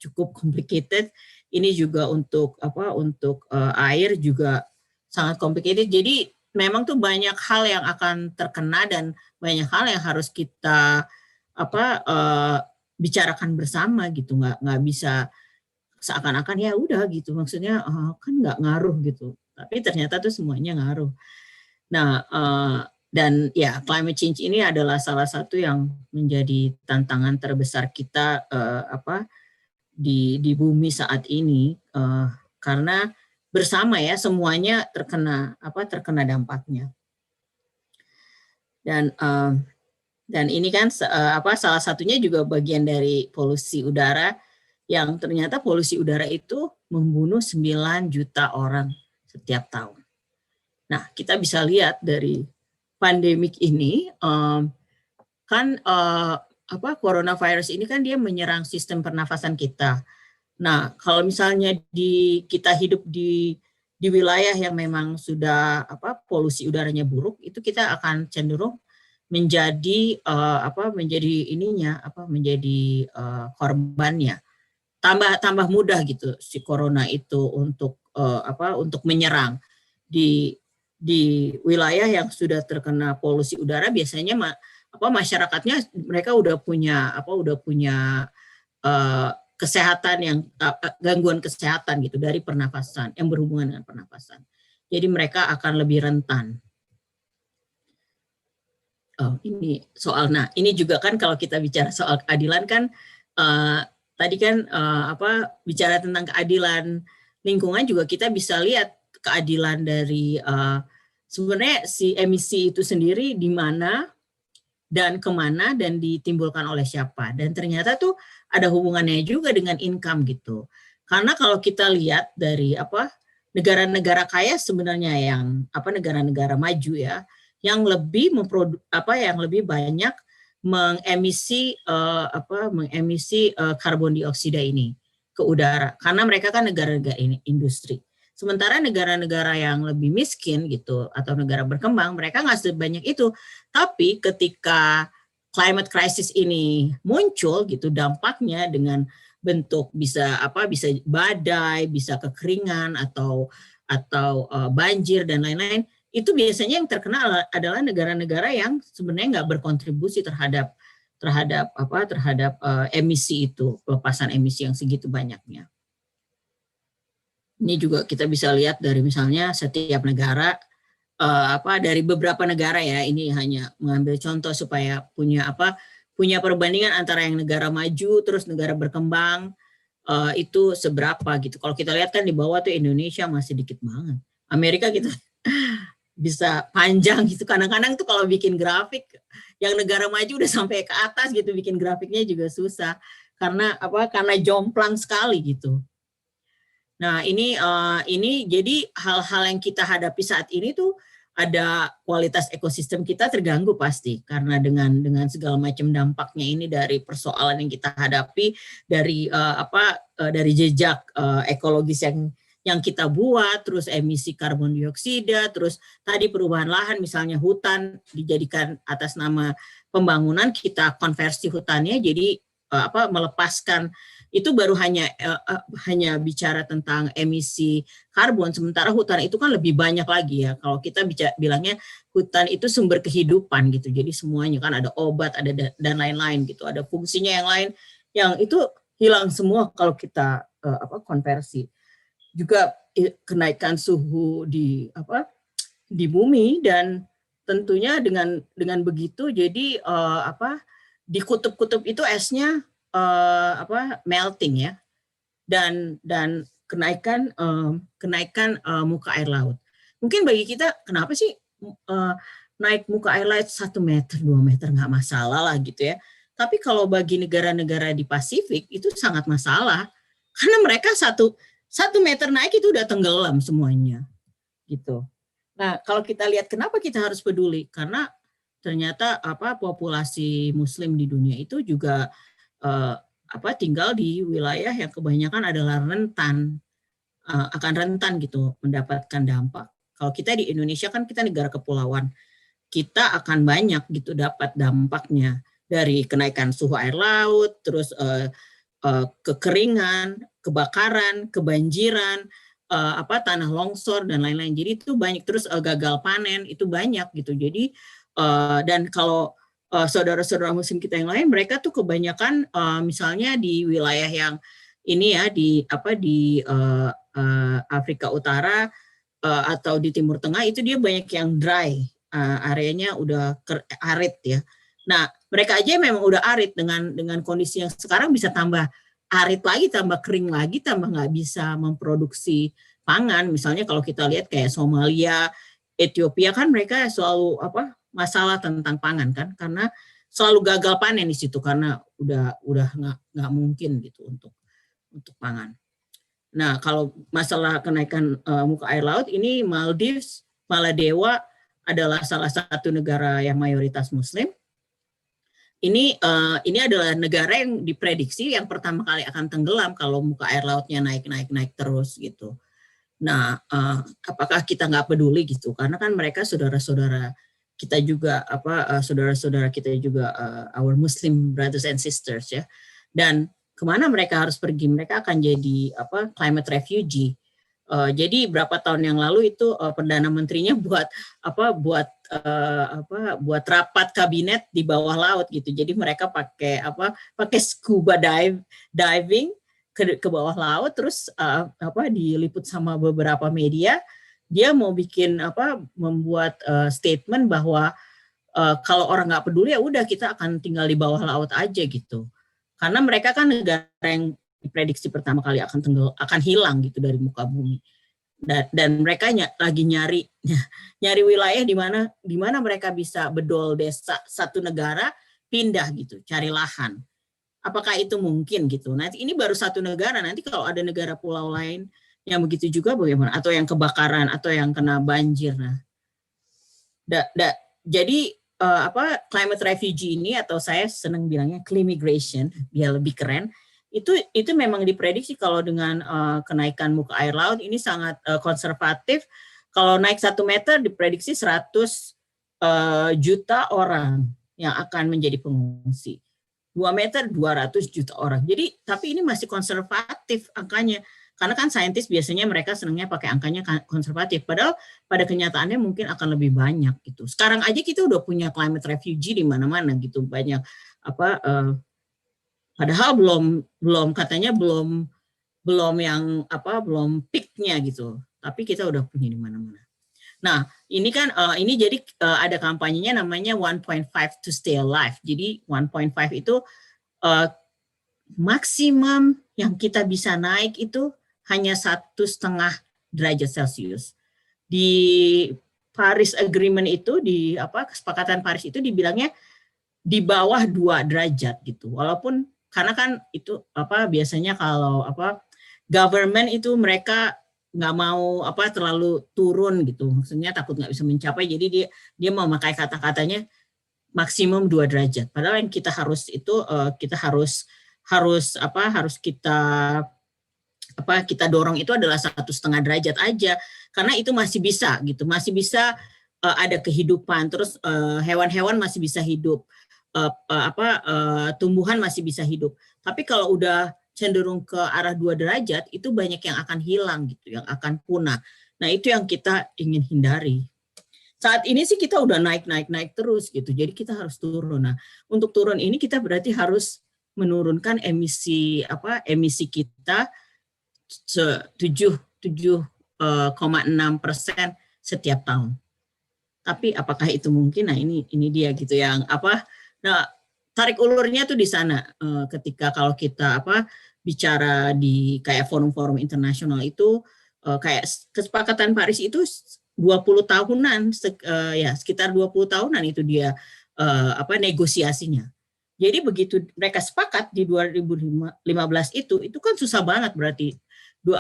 cukup complicated. Ini juga untuk air juga sangat complicated. Jadi memang tuh banyak hal yang akan terkena dan banyak hal yang harus kita bicarakan bersama gitu. Nggak bisa seakan-akan ya udah gitu, maksudnya kan nggak ngaruh gitu, tapi ternyata tuh semuanya ngaruh. Nah dan ya climate change ini adalah salah satu yang menjadi tantangan terbesar kita di bumi saat ini, karena bersama ya semuanya terkena dampaknya. Dan ini kan salah satunya juga bagian dari polusi udara, yang ternyata polusi udara itu membunuh 9 juta orang setiap tahun. Nah, kita bisa lihat dari pandemik ini, coronavirus ini kan dia menyerang sistem pernafasan kita. Nah, kalau misalnya kita hidup di wilayah yang memang sudah polusi udaranya buruk, itu kita akan cenderung menjadi korbannya. Tambah mudah gitu si corona itu untuk menyerang di wilayah yang sudah terkena polusi udara. Biasanya masyarakatnya mereka udah punya kesehatan yang gangguan kesehatan gitu dari pernafasan yang berhubungan dengan pernafasan. Jadi mereka akan lebih rentan. Ini ini juga kan kalau kita bicara soal keadilan kan tadi kan bicara tentang keadilan lingkungan juga kita bisa lihat keadilan dari sebenarnya si emisi itu sendiri di mana dan kemana dan ditimbulkan oleh siapa, dan ternyata tuh ada hubungannya juga dengan income gitu. Karena kalau kita lihat dari negara-negara kaya sebenarnya yang negara-negara maju ya, yang lebih yang lebih banyak mengemisi karbon dioksida ini ke udara, karena mereka kan negara-negara industri. Sementara negara-negara yang lebih miskin gitu atau negara berkembang, mereka nggak sebanyak itu. Tapi ketika climate crisis ini muncul gitu, dampaknya dengan bentuk bisa badai, bisa kekeringan atau banjir dan lain-lain, itu biasanya yang terkena adalah negara-negara yang sebenarnya nggak berkontribusi terhadap emisi itu, pelepasan emisi yang segitu banyaknya. Ini juga kita bisa lihat dari misalnya setiap negara, dari beberapa negara ya, ini hanya mengambil contoh supaya punya perbandingan antara yang negara maju terus negara berkembang itu seberapa gitu. Kalau kita lihat kan di bawah tuh Indonesia masih dikit banget. Amerika kita bisa panjang gitu. Kadang-kadang tuh kalau bikin grafik yang negara maju udah sampai ke atas gitu, bikin grafiknya juga susah karena jomplang sekali gitu. Nah, ini jadi hal-hal yang kita hadapi saat ini tuh ada kualitas ekosistem kita terganggu pasti karena dengan segala macam dampaknya ini, dari persoalan yang kita hadapi, dari dari jejak ekologis yang kita buat, terus emisi karbon dioksida, terus tadi perubahan lahan, misalnya hutan dijadikan atas nama pembangunan, kita konversi hutannya jadi melepaskan. Itu baru hanya bicara tentang emisi karbon, sementara hutan itu kan lebih banyak lagi ya. Kalau kita bilangnya hutan itu sumber kehidupan gitu, jadi semuanya kan ada obat, ada dan lain-lain gitu, ada fungsinya yang lain yang itu hilang semua kalau kita konversi. Juga kenaikan suhu di bumi, dan tentunya dengan begitu jadi di kutub-kutub itu esnya melting ya, dan kenaikan muka air laut. Mungkin bagi kita kenapa sih naik muka air laut 1 meter, 2 meter nggak masalah lah gitu ya. Tapi kalau bagi negara-negara di Pasifik itu sangat masalah karena mereka 1 meter naik itu udah tenggelam semuanya gitu. Nah, kalau kita lihat kenapa kita harus peduli, karena ternyata populasi Muslim di dunia itu juga tinggal di wilayah yang kebanyakan adalah akan rentan gitu mendapatkan dampak. Kalau kita di Indonesia kan kita negara kepulauan, kita akan banyak gitu dapat dampaknya dari kenaikan suhu air laut, terus kekeringan, kebakaran, kebanjiran, tanah longsor dan lain-lain. Jadi itu banyak, terus gagal panen itu banyak gitu. Jadi dan kalau saudara-saudara Muslim kita yang lain, mereka tuh kebanyakan misalnya di wilayah yang ini ya di Afrika Utara atau di Timur Tengah itu dia banyak yang dry, areanya udah arid ya. Nah, mereka aja memang udah arid dengan kondisi yang sekarang bisa tambah arid lagi, tambah kering lagi, tambah nggak bisa memproduksi pangan. Misalnya kalau kita lihat kayak Somalia, Ethiopia kan mereka selalu masalah tentang pangan kan, karena selalu gagal panen di situ karena udah nggak mungkin gitu untuk pangan. Nah, kalau masalah kenaikan muka air laut ini Maldives, Maladewa adalah salah satu negara yang mayoritas Muslim. Ini adalah negara yang diprediksi yang pertama kali akan tenggelam kalau muka air lautnya naik terus gitu. Nah, apakah kita nggak peduli gitu? Karena kan mereka saudara-saudara kita juga, saudara-saudara kita juga, our Muslim brothers and sisters ya. Dan kemana mereka harus pergi? Mereka akan jadi climate refugee. Jadi berapa tahun yang lalu itu perdana menterinya buat rapat kabinet di bawah laut gitu. Jadi mereka pakai scuba diving ke bawah laut, terus diliput sama beberapa media. Dia mau bikin membuat statement bahwa kalau orang nggak peduli ya udah kita akan tinggal di bawah laut aja gitu. Karena mereka kan negara yang diprediksi pertama kali akan hilang gitu dari muka bumi. Dan mereka lagi nyari wilayah di mana mereka bisa bedol desa satu negara pindah gitu, cari lahan. Apakah itu mungkin gitu? Nanti ini baru satu negara, nanti kalau ada negara pulau lain yang begitu juga bagaimana? Atau yang kebakaran atau yang kena banjir. Nah, jadi climate refugee ini, atau saya senang bilangnya climigration, biar lebih keren, itu memang diprediksi kalau dengan kenaikan muka air laut ini sangat konservatif. Kalau naik 1 meter diprediksi 100 juta orang yang akan menjadi pengungsi. 2 meter 200 juta orang. Jadi tapi ini masih konservatif angkanya. Karena kan saintis biasanya mereka senangnya pakai angkanya konservatif. Padahal pada kenyataannya mungkin akan lebih banyak gitu. Sekarang aja kita udah punya climate refugee di mana-mana gitu, banyak padahal belum katanya belum peak-nya gitu. Tapi kita udah punya di mana-mana. Nah, ini kan ini jadi ada kampanyenya namanya 1.5 to stay alive. Jadi 1.5 itu maksimum yang kita bisa naik itu hanya 1,5 derajat Celcius. Di Paris Agreement itu, di kesepakatan Paris itu dibilangnya di bawah 2 derajat gitu. Walaupun karena kan itu biasanya kalau government itu mereka nggak mau terlalu turun gitu. Maksudnya takut nggak bisa mencapai, jadi dia mau memakai kata-katanya maksimum 2 derajat. Padahal yang kita harus itu kita harus kita dorong itu adalah 1,5 derajat aja, karena itu masih bisa gitu, masih bisa ada kehidupan, terus hewan-hewan masih bisa hidup, tumbuhan masih bisa hidup. Tapi kalau udah cenderung ke arah 2 derajat itu banyak yang akan hilang gitu, yang akan punah. Nah, itu yang kita ingin hindari. Saat ini sih kita udah naik terus gitu, jadi kita harus turun. Nah, untuk turun ini kita berarti harus menurunkan emisi kita 7,6% setiap tahun. Tapi apakah itu mungkin? Nah, ini dia gitu yang Nah, tarik ulurnya tuh di sana. Ketika kalau kita bicara di kayak forum-forum internasional itu kayak kesepakatan Paris itu 20 tahunan, ya sekitar 20 tahunan itu dia negosiasinya. Jadi begitu mereka sepakat di 2015 itu kan susah banget berarti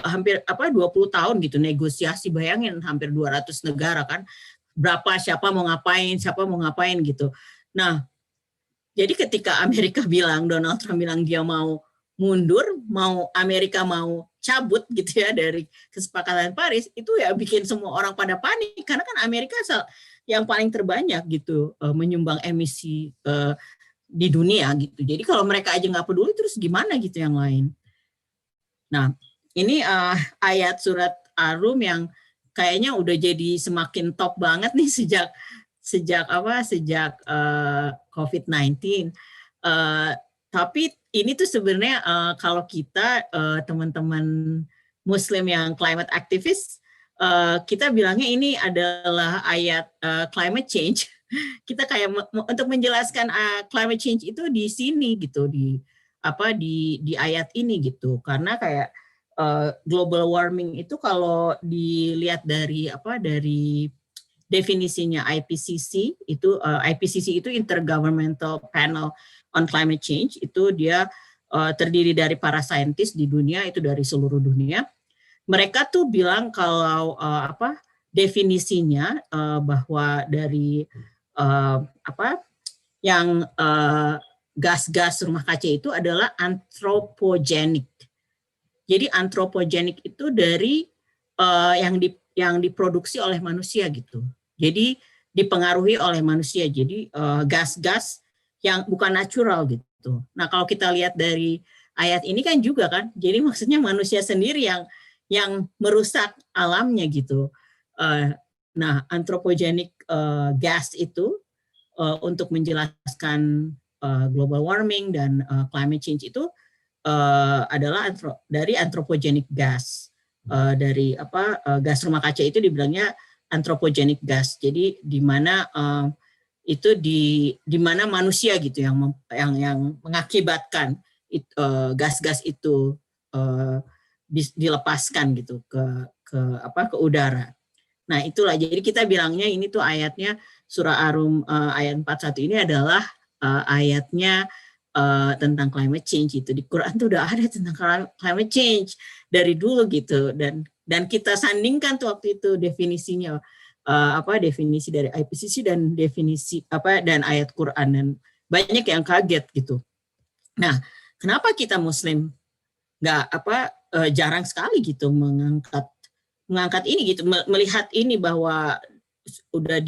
hampir 20 tahun gitu negosiasi, bayangin hampir 200 negara kan, siapa mau ngapain gitu. Nah, jadi ketika Amerika bilang, Donald Trump bilang dia mau mundur, Amerika mau cabut gitu ya dari kesepakatan Paris, itu ya bikin semua orang pada panik karena kan Amerika yang paling terbanyak gitu menyumbang emisi di dunia gitu. Jadi kalau mereka aja nggak peduli, terus gimana gitu yang lain. Nah, ini ayat surat Ar-Rum yang kayaknya udah jadi semakin top banget nih sejak COVID-19. Tapi ini tuh sebenarnya kalau kita teman-teman Muslim yang climate activist, kita bilangnya ini adalah ayat climate change. Kita kayak untuk menjelaskan climate change itu di sini gitu, di ayat ini gitu, karena kayak global warming itu kalau dilihat dari definisinya IPCC itu Intergovernmental Panel on Climate Change, itu dia terdiri dari para saintis di dunia, itu dari seluruh dunia. Mereka tuh bilang kalau definisinya bahwa dari gas-gas rumah kaca itu adalah anthropogenic. Jadi anthropogenic itu dari yang diproduksi oleh manusia gitu. Jadi dipengaruhi oleh manusia. Jadi gas-gas yang bukan natural gitu. Nah, kalau kita lihat dari ayat ini kan juga kan, jadi maksudnya manusia sendiri yang merusak alamnya gitu. Nah, anthropogenic gas itu untuk menjelaskan global warming dan climate change itu adalah dari anthropogenic gas. Dari gas rumah kaca itu dibilangnya anthropogenic gas. Jadi di mana itu di mana manusia gitu yang mengakibatkan gas-gas itu dilepaskan gitu ke udara. Nah, itulah jadi kita bilangnya ini tuh ayatnya surah Ar-Rum ayat 41 ini adalah ayatnya tentang climate change. Itu di Quran tuh udah ada tentang climate change dari dulu gitu, dan kita sandingkan tuh waktu itu definisinya definisi dari IPCC dan definisi dan ayat Quran, dan banyak yang kaget gitu. Nah, kenapa kita Muslim nggak jarang sekali gitu mengangkat ini gitu, melihat ini bahwa udah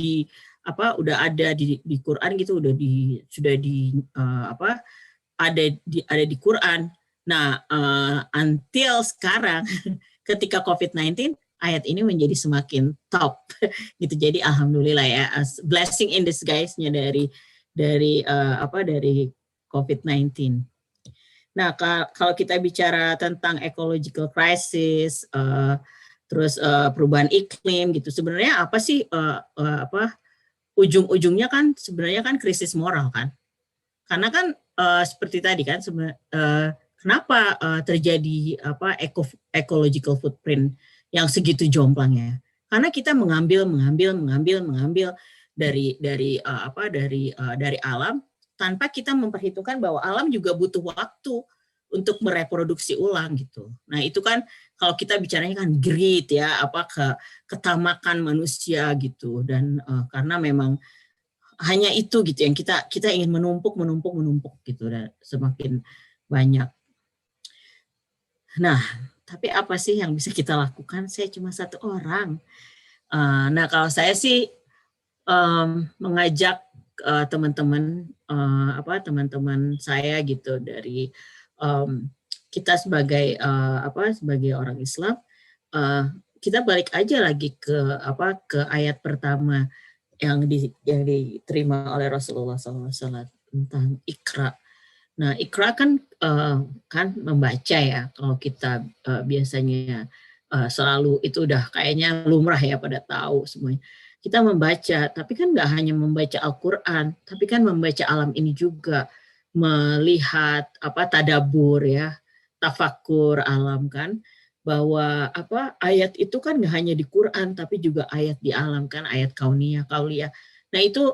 ada di Quran gitu, ada di Quran. Nah, until sekarang ketika COVID-19 ayat ini menjadi semakin top gitu. Jadi alhamdulillah ya, blessing in disguise-nya dari COVID-19. Nah, kalau kita bicara tentang ecological crisis, terus perubahan iklim gitu, sebenarnya apa sih ujung-ujungnya kan sebenarnya kan krisis moral kan, karena kan seperti tadi kan kenapa terjadi ecological footprint yang segitu jomplangnya, karena kita mengambil dari alam tanpa kita memperhitungkan bahwa alam juga butuh waktu untuk mereproduksi ulang gitu. Nah, itu kan kalau kita bicaranya kan greed ya, ketamakan manusia gitu, dan karena memang hanya itu gitu yang kita ingin menumpuk gitu, dan semakin banyak. Nah, tapi apa sih yang bisa kita lakukan? Saya cuma satu orang. Nah, kalau saya sih mengajak teman-teman saya gitu, dari kita sebagai orang Islam, kita balik aja lagi ke ayat pertama yang diterima oleh Rasulullah SAW tentang Iqra. Nah, Iqra kan membaca ya, kalau kita biasanya selalu itu udah kayaknya lumrah ya, pada tahu semuanya. Kita membaca, tapi kan nggak hanya membaca Al-Quran, tapi kan membaca alam ini juga, melihat tadabur ya, tafakur alam kan, bahwa ayat itu kan nggak hanya di Quran tapi juga ayat di alam kan, ayat kauniyah, kauliyah. Nah itu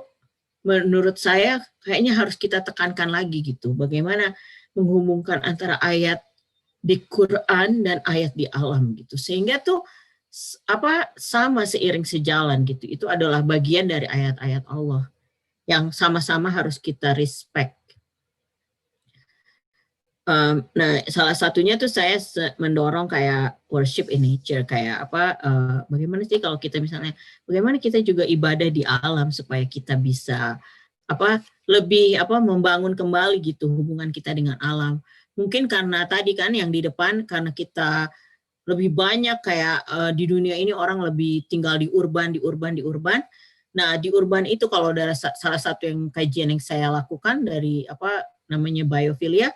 menurut saya kayaknya harus kita tekankan lagi gitu, bagaimana menghubungkan antara ayat di Quran dan ayat di alam gitu, sehingga tuh sama seiring sejalan gitu. Itu adalah bagian dari ayat-ayat Allah yang sama-sama harus kita respect. Nah, salah satunya tuh saya mendorong kayak worship in nature, kayak bagaimana sih kalau kita misalnya, bagaimana kita juga ibadah di alam supaya kita bisa lebih membangun kembali gitu hubungan kita dengan alam. Mungkin karena tadi kan yang di depan, karena kita lebih banyak kayak di dunia ini orang lebih tinggal di urban. Nah, di urban itu kalau dari salah satu yang kajian yang saya lakukan dari namanya biofilia,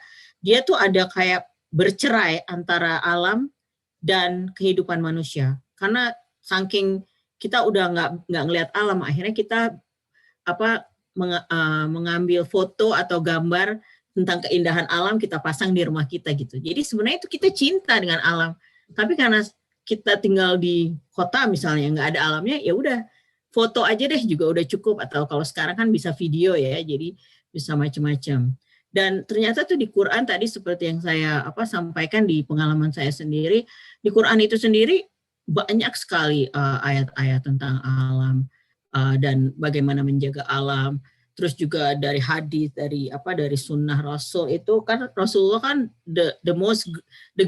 dia tuh ada kayak bercerai antara alam dan kehidupan manusia. Karena saking kita udah nggak ngelihat alam, akhirnya kita mengambil foto atau gambar tentang keindahan alam, kita pasang di rumah kita gitu. Jadi sebenarnya itu kita cinta dengan alam. Tapi karena kita tinggal di kota misalnya nggak ada alamnya, ya udah foto aja deh juga udah cukup. Atau kalau sekarang kan bisa video ya, jadi bisa macam-macam. Dan ternyata tuh di Quran tadi seperti yang saya sampaikan di pengalaman saya sendiri, di Quran itu sendiri banyak sekali ayat-ayat tentang alam dan bagaimana menjaga alam. Terus juga dari hadis, dari sunnah Rasul itu kan, Rasulullah kan the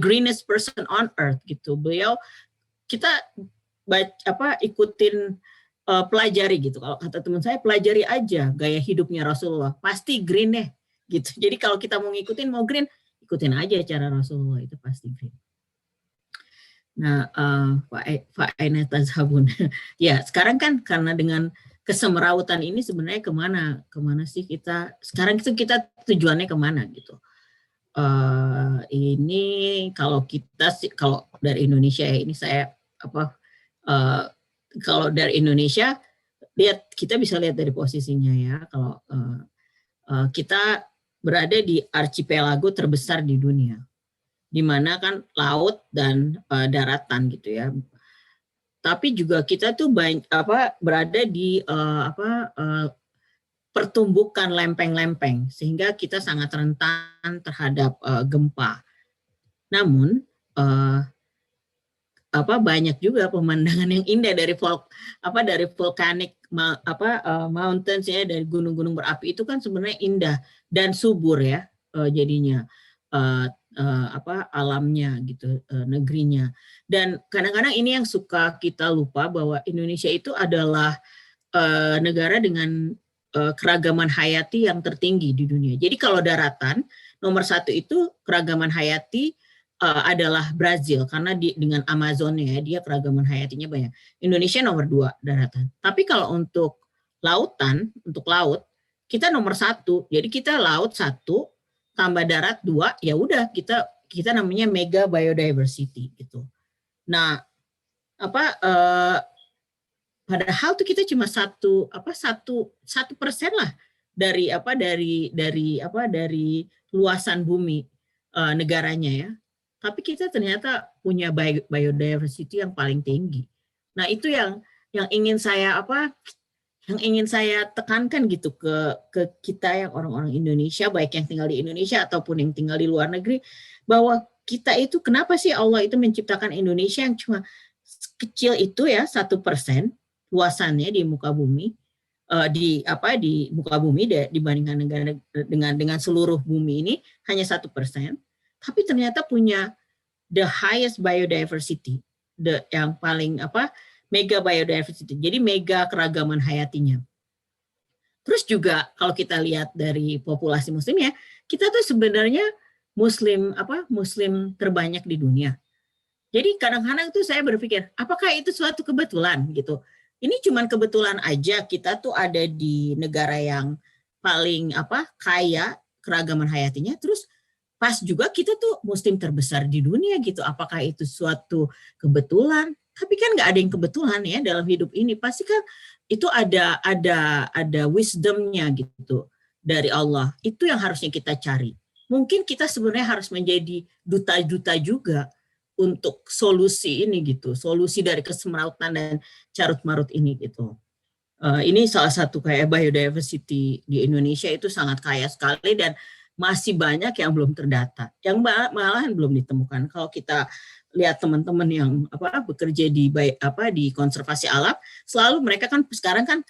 greenest person on earth gitu. Beliau kita ikutin pelajari gitu. Kalau kata teman saya, pelajari aja gaya hidupnya Rasulullah, pasti green deh gitu. Jadi kalau kita mau ngikutin, mau green, ikutin aja cara Rasulullah, itu pasti green. Nah, Pak Aina Tazhabun. Ya, sekarang kan karena dengan kesemerawutan ini sebenarnya kemana sih kita sekarang, itu kita tujuannya kemana gitu. Ini kalau kita sih, kalau dari Indonesia ya, ini saya kalau dari Indonesia kita bisa lihat dari posisinya ya, kalau kita berada di archipelago terbesar di dunia, di mana kan laut dan daratan gitu ya. Tapi juga kita tuh berada di pertumbukan lempeng-lempeng, sehingga kita sangat rentan terhadap gempa. Namun banyak juga pemandangan yang indah dari volcanic mountains ya, dari gunung-gunung berapi itu kan sebenarnya indah dan subur ya jadinya alamnya gitu, negerinya. Dan kadang-kadang ini yang suka kita lupa, bahwa Indonesia itu adalah negara dengan keragaman hayati yang tertinggi di dunia. Jadi kalau daratan, nomor 1 itu keragaman hayati adalah Brazil, karena dengan Amazonnya ya, dia keragaman hayatinya banyak. Indonesia nomor 2 daratan. Tapi kalau untuk lautan, untuk laut, kita nomor 1. Jadi kita laut 1 tambah darat 2, ya udah kita namanya mega biodiversity gitu. Nah, padahal tuh kita cuma 1% lah dari luasan bumi negaranya ya. Tapi kita ternyata punya biodiversity yang paling tinggi. Nah, itu yang ingin saya tekankan gitu ke kita yang orang-orang Indonesia, baik yang tinggal di Indonesia ataupun yang tinggal di luar negeri, bahwa kita itu, kenapa sih Allah itu menciptakan Indonesia yang cuma kecil itu ya, 1% luasannya di muka bumi, di muka bumi dibandingkan negara dengan seluruh bumi ini hanya 1%, tapi ternyata punya the highest biodiversity, yang paling mega biodiversity, jadi mega keragaman hayatinya. Terus juga kalau kita lihat dari populasi muslimnya, kita tuh sebenarnya muslim terbanyak di dunia. Jadi kadang-kadang tuh saya berpikir, apakah itu suatu kebetulan gitu? Ini cuman kebetulan aja kita tuh ada di negara yang paling kaya keragaman hayatinya, terus pas juga kita tuh muslim terbesar di dunia gitu. Apakah itu suatu kebetulan? Tapi kan nggak ada yang kebetulan ya dalam hidup ini. Pasti kan itu ada wisdomnya gitu dari Allah. Itu yang harusnya kita cari. mungkin kita sebenarnya harus menjadi duta-duta juga untuk solusi ini gitu, solusi dari kesemrautan dan carut-marut ini gitu. Ini salah satu kayak biodiversity di Indonesia itu sangat kaya sekali dan masih banyak yang belum terdata, yang malahan belum ditemukan. Kalau kita lihat teman-teman yang bekerja di konservasi alam, selalu mereka kan sekarang kan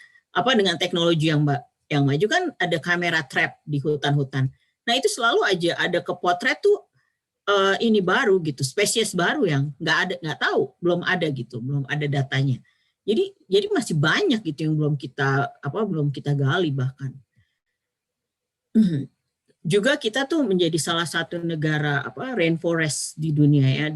dengan teknologi yang maju kan ada kamera trap di hutan-hutan. Nah itu selalu aja ada kepotret tuh ini baru gitu, spesies baru yang nggak tahu, belum ada gitu, belum ada datanya. Jadi masih banyak gitu yang belum kita gali bahkan. Juga kita tuh menjadi salah satu negara rainforest di dunia ya.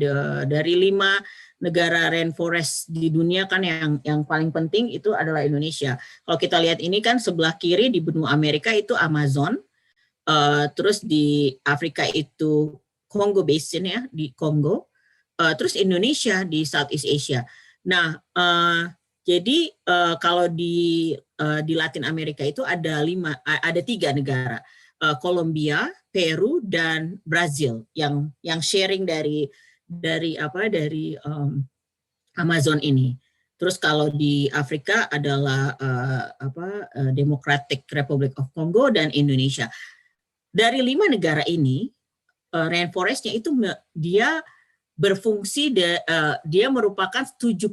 Dari 5 negara rainforest di dunia kan yang paling penting itu adalah Indonesia. Kalau kita lihat ini kan sebelah kiri di benua Amerika itu Amazon, terus di Afrika itu Congo Basin ya, di Kongo, terus Indonesia di Southeast Asia. Nah, jadi kalau di Latin Amerika itu ada 3 negara, Kolombia, Peru, dan Brazil yang sharing dari Amazon ini. Terus kalau di Afrika adalah Democratic Republic of Congo dan Indonesia. Dari 5 negara ini, rainforestnya itu dia berfungsi, dia merupakan 70%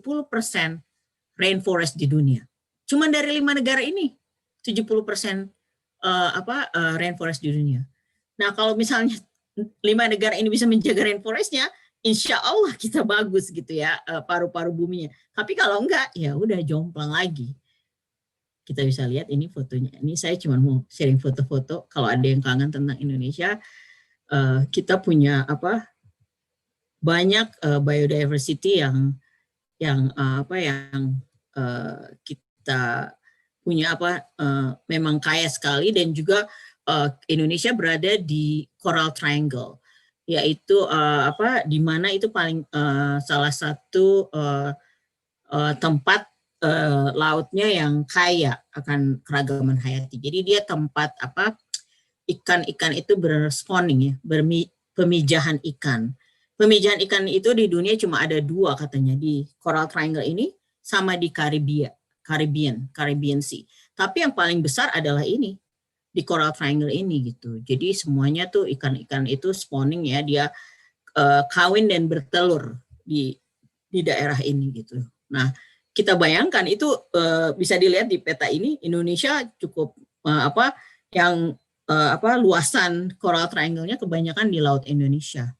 rainforest di dunia. Cuma dari 5 negara ini 70% rainforest di dunia. Nah kalau misalnya 5 negara ini bisa menjaga rainforestnya, insya Allah kita bagus gitu ya, paru-paru buminya. Tapi kalau enggak, ya udah jomplang lagi. Kita bisa lihat ini fotonya. Ini saya cuma mau sharing foto-foto. Kalau ada yang kangen tentang Indonesia, kita punya banyak biodiversity yang kita punya memang kaya sekali, dan juga Indonesia berada di Coral Triangle, yaitu di mana itu paling salah satu tempat lautnya yang kaya akan keragaman hayati. Jadi dia tempat ikan-ikan itu berspawning ya, pemijahan ikan. Pemijahan ikan itu di dunia cuma ada 2 katanya, di Coral Triangle ini sama di Caribbean Sea. Tapi yang paling besar adalah ini di Coral Triangle ini gitu. Jadi semuanya tuh ikan-ikan itu spawning ya, dia kawin dan bertelur di daerah ini gitu. Nah, kita bayangkan itu bisa dilihat di peta ini, Indonesia cukup luasan Coral Triangle-nya kebanyakan di Laut Indonesia.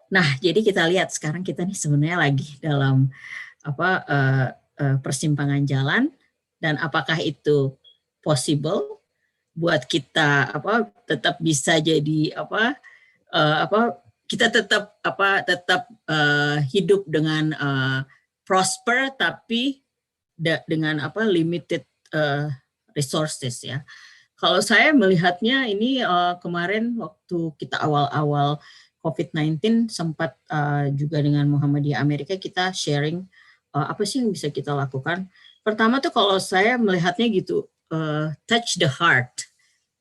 Nah, jadi kita lihat sekarang kita nih sebenarnya lagi dalam persimpangan jalan, dan apakah itu possible buat kita tetap bisa jadi kita tetap hidup dengan prosper tapi dengan limited resources ya. Kalau saya melihatnya ini kemarin waktu kita awal-awal COVID-19 sempat juga dengan Muhammadiyah Amerika kita sharing apa sih yang bisa kita lakukan. Pertama tuh kalau saya melihatnya gitu, touch the heart.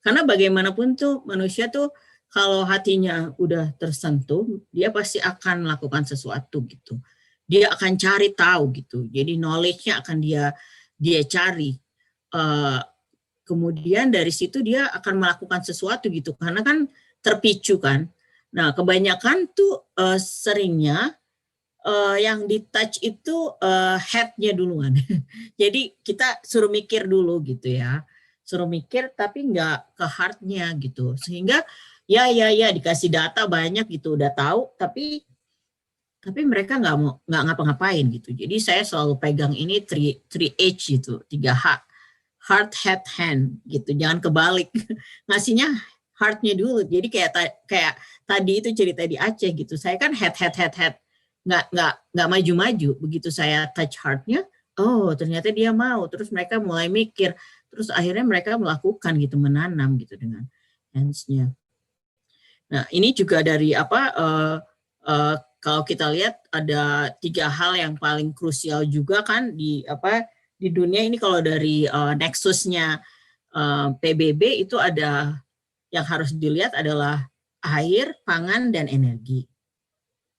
Karena bagaimanapun tuh manusia tuh kalau hatinya udah tersentuh, dia pasti akan melakukan sesuatu gitu. Dia akan cari tahu gitu. Jadi knowledge-nya akan dia cari. Kemudian dari situ dia akan melakukan sesuatu gitu, karena kan terpicu kan. Nah kebanyakan tuh seringnya yang di touch itu head-nya duluan. Jadi kita suruh mikir dulu gitu ya, suruh mikir tapi nggak ke heart-nya gitu, sehingga ya dikasih data banyak gitu, udah tahu tapi mereka nggak ngapa-ngapain gitu. Jadi saya selalu pegang ini 3H gitu, 3H. Heart, head, hand gitu, jangan kebalik. Ngasihnya heart-nya dulu. Jadi kayak tadi itu cerita di Aceh gitu. Saya kan head. Nggak maju-maju. Begitu saya touch heart-nya, oh ternyata dia mau. Terus mereka mulai mikir. Terus akhirnya mereka melakukan gitu, menanam gitu dengan hands-nya. Nah ini juga dari kalau kita lihat ada 3 hal yang paling krusial juga kan di dunia ini. Kalau dari nexusnya PBB itu ada yang harus dilihat adalah air, pangan, dan energi.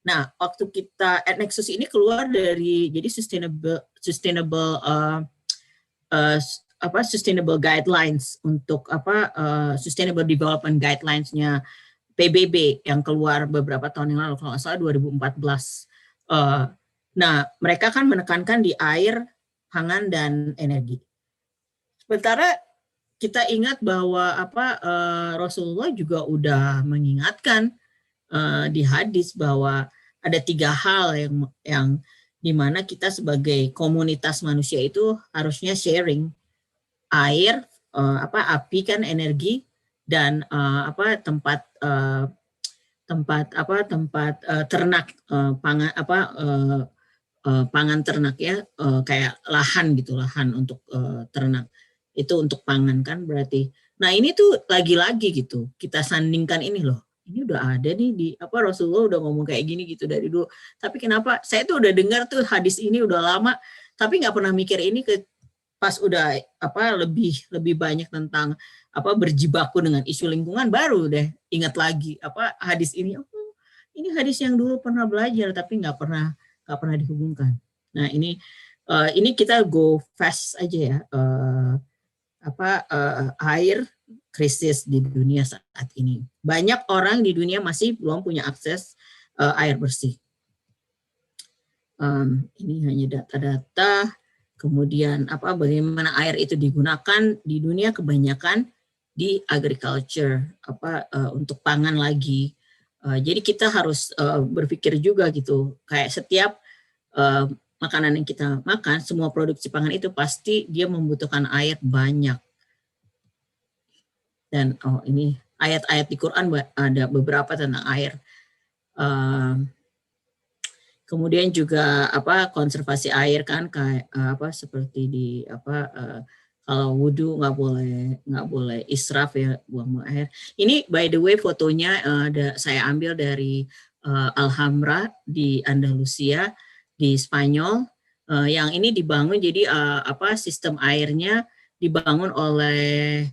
Nah, waktu kita Nexus ini keluar dari jadi sustainable guidelines untuk sustainable development guidelines-nya PBB yang keluar beberapa tahun yang lalu, kalau nggak salah 2014. Nah, mereka kan menekankan di air, pangan, dan energi. Sementara kita ingat bahwa Rasulullah juga udah mengingatkan di hadis bahwa ada 3 hal yang dimana kita sebagai komunitas manusia itu harusnya sharing: air, api kan energi, dan tempat ternak, pangan ternak ya, kayak lahan gitu, lahan untuk ternak itu untuk pangan kan berarti. Nah ini tuh lagi-lagi gitu kita sandingkan ini loh, ini udah ada nih di Rasulullah udah ngomong kayak gini gitu dari dulu, tapi kenapa saya tuh udah dengar tuh hadis ini udah lama tapi nggak pernah mikir ini pas udah lebih banyak tentang berjibaku dengan isu lingkungan baru deh ingat lagi hadis ini. Ini hadis yang dulu pernah belajar tapi nggak pernah dihubungkan. Nah ini kita go fast aja ya. Air krisis di dunia saat ini. Banyak orang di dunia masih belum punya akses air bersih. Ini hanya data-data. Kemudian bagaimana air itu digunakan di dunia, kebanyakan di agriculture, untuk pangan lagi. Jadi kita harus berpikir juga gitu, kayak setiap makanan yang kita makan, semua produksi pangan itu pasti dia membutuhkan air banyak. Dan ini ayat-ayat di Quran ada beberapa tentang air. Kemudian juga konservasi air kan, kayak seperti di kalau wudhu nggak boleh israf ya, buang air. Ini by the way fotonya saya ambil dari Alhambra di Andalusia di Spanyol. Yang ini dibangun jadi sistem airnya dibangun oleh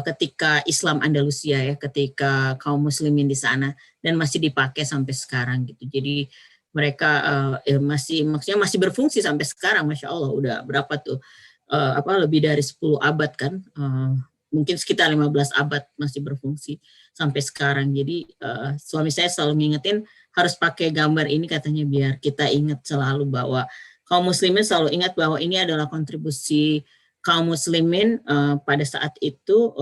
ketika Islam Andalusia ya, ketika kaum muslimin di sana, dan masih dipakai sampai sekarang gitu. Jadi mereka masih berfungsi sampai sekarang, Masya Allah. Udah berapa tuh lebih dari 10 abad kan, mungkin sekitar 15 abad masih berfungsi sampai sekarang. Jadi suami saya selalu ngingetin harus pakai gambar ini katanya biar kita ingat selalu bahwa kaum muslimin selalu ingat bahwa ini adalah kontribusi kaum muslimin pada saat itu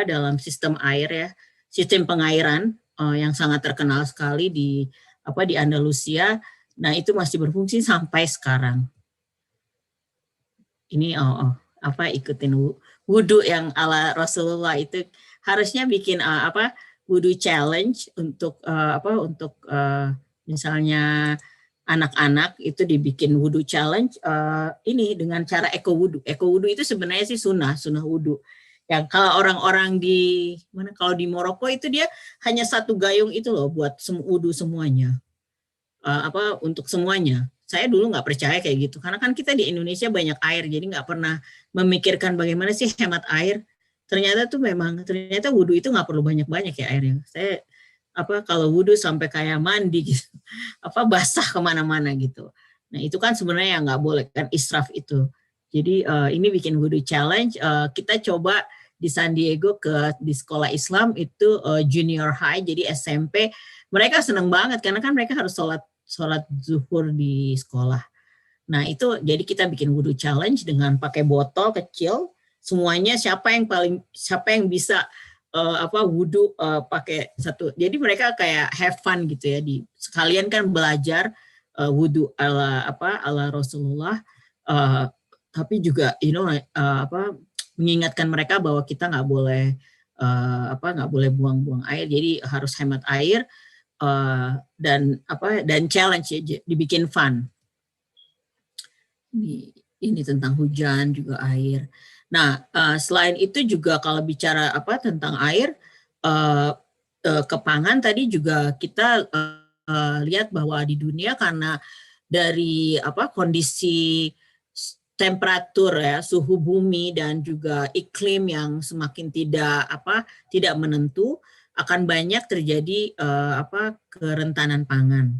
dalam sistem air ya, sistem pengairan yang sangat terkenal sekali di Andalusia. Nah itu masih berfungsi sampai sekarang. Ini ikutin wudhu yang ala Rasulullah itu, harusnya bikin wudhu challenge untuk misalnya anak-anak itu dibikin wudhu challenge ini dengan cara eco wudhu. Eco wudhu itu sebenarnya sih sunnah wudhu. Yang kalau orang-orang kalau di Maroko itu dia hanya satu gayung itu loh buat wudhu semuanya. Untuk semuanya. Saya dulu nggak percaya kayak gitu, karena kan kita di Indonesia banyak air, jadi nggak pernah memikirkan bagaimana sih hemat air. Ternyata wudhu itu nggak perlu banyak-banyak ya airnya. Saya kalau wudhu sampai kayak mandi gitu, basah kemana-mana gitu. Nah itu kan sebenarnya nggak boleh kan, israf itu. Jadi ini bikin wudhu challenge. Kita coba di San Diego di sekolah Islam itu junior high, jadi SMP. Mereka senang banget karena kan mereka harus sholat zuhur di sekolah. Nah itu jadi kita bikin wudhu challenge dengan pakai botol kecil. Semuanya siapa yang bisa wudhu pakai satu. Jadi mereka kayak have fun gitu ya, sekalian kan belajar wudhu ala Rasulullah, tapi juga mengingatkan mereka bahwa kita nggak boleh buang-buang air, jadi harus hemat air, dan challenge ya, dibikin fun. Ini tentang hujan juga air. Nah, selain itu juga kalau bicara tentang air, kepangan tadi juga kita lihat bahwa di dunia karena dari kondisi temperatur ya, suhu bumi dan juga iklim yang semakin tidak menentu, akan banyak terjadi kerentanan pangan.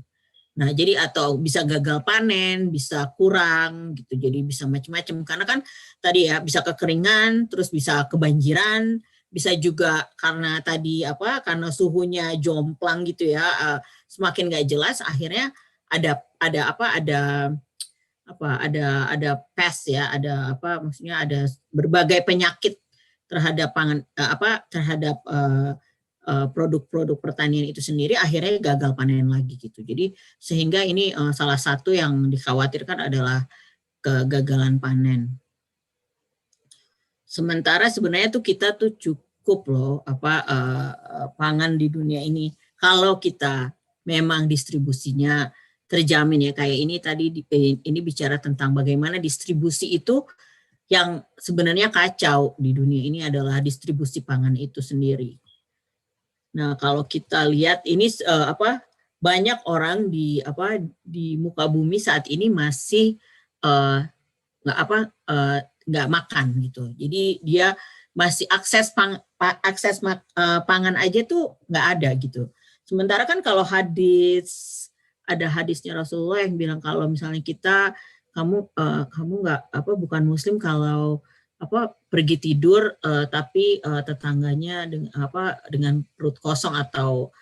Nah, jadi atau bisa gagal panen, bisa kurang gitu. Jadi bisa macam-macam karena kan tadi ya bisa kekeringan, terus bisa kebanjiran, bisa juga karena tadi karena suhunya jomplang gitu ya, semakin nggak jelas akhirnya ada pest ya, maksudnya ada berbagai penyakit terhadap pangan terhadap produk-produk pertanian itu sendiri, akhirnya gagal panen lagi gitu. Jadi sehingga ini salah satu yang dikhawatirkan adalah kegagalan panen. Sementara sebenarnya tuh kita tuh cukup loh pangan di dunia ini kalau kita memang distribusinya terjamin ya. Kayak ini tadi ini bicara tentang bagaimana distribusi itu yang sebenarnya kacau di dunia ini adalah distribusi pangan itu sendiri. Nah, kalau kita lihat ini banyak orang di muka bumi saat ini masih nggak makan gitu. Jadi dia masih akses pangan aja tuh nggak ada gitu. Sementara kan kalau ada hadisnya Rasulullah yang bilang kalau misalnya kamu nggak bukan Muslim kalau pergi tidur tapi tetangganya dengan perut kosong atau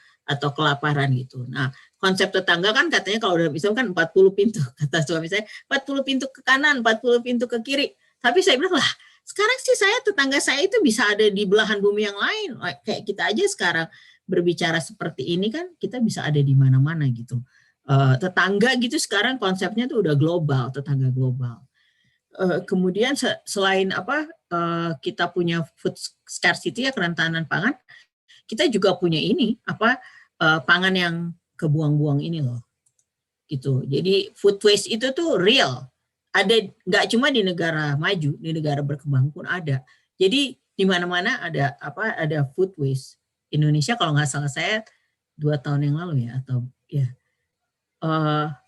kelaparan gitu. Nah, konsep tetangga kan katanya kalau dalam Islam kan 40 pintu, kata suami saya, 40 pintu ke kanan, 40 pintu ke kiri. Tapi saya bilang lah, sekarang sih tetangga saya itu bisa ada di belahan bumi yang lain. Kayak kita aja sekarang berbicara seperti ini kan kita bisa ada di mana-mana gitu. Tetangga gitu sekarang konsepnya tuh udah global, tetangga global. Kemudian selain kita punya food scarcity ya, kerentanan pangan, kita juga punya ini pangan yang kebuang-buang ini loh, gitu. Jadi food waste itu tuh real, ada nggak cuma di negara maju, di negara berkembang pun ada. Jadi di mana-mana ada food waste. Indonesia kalau nggak salah saya 2 tahun yang lalu ya atau ya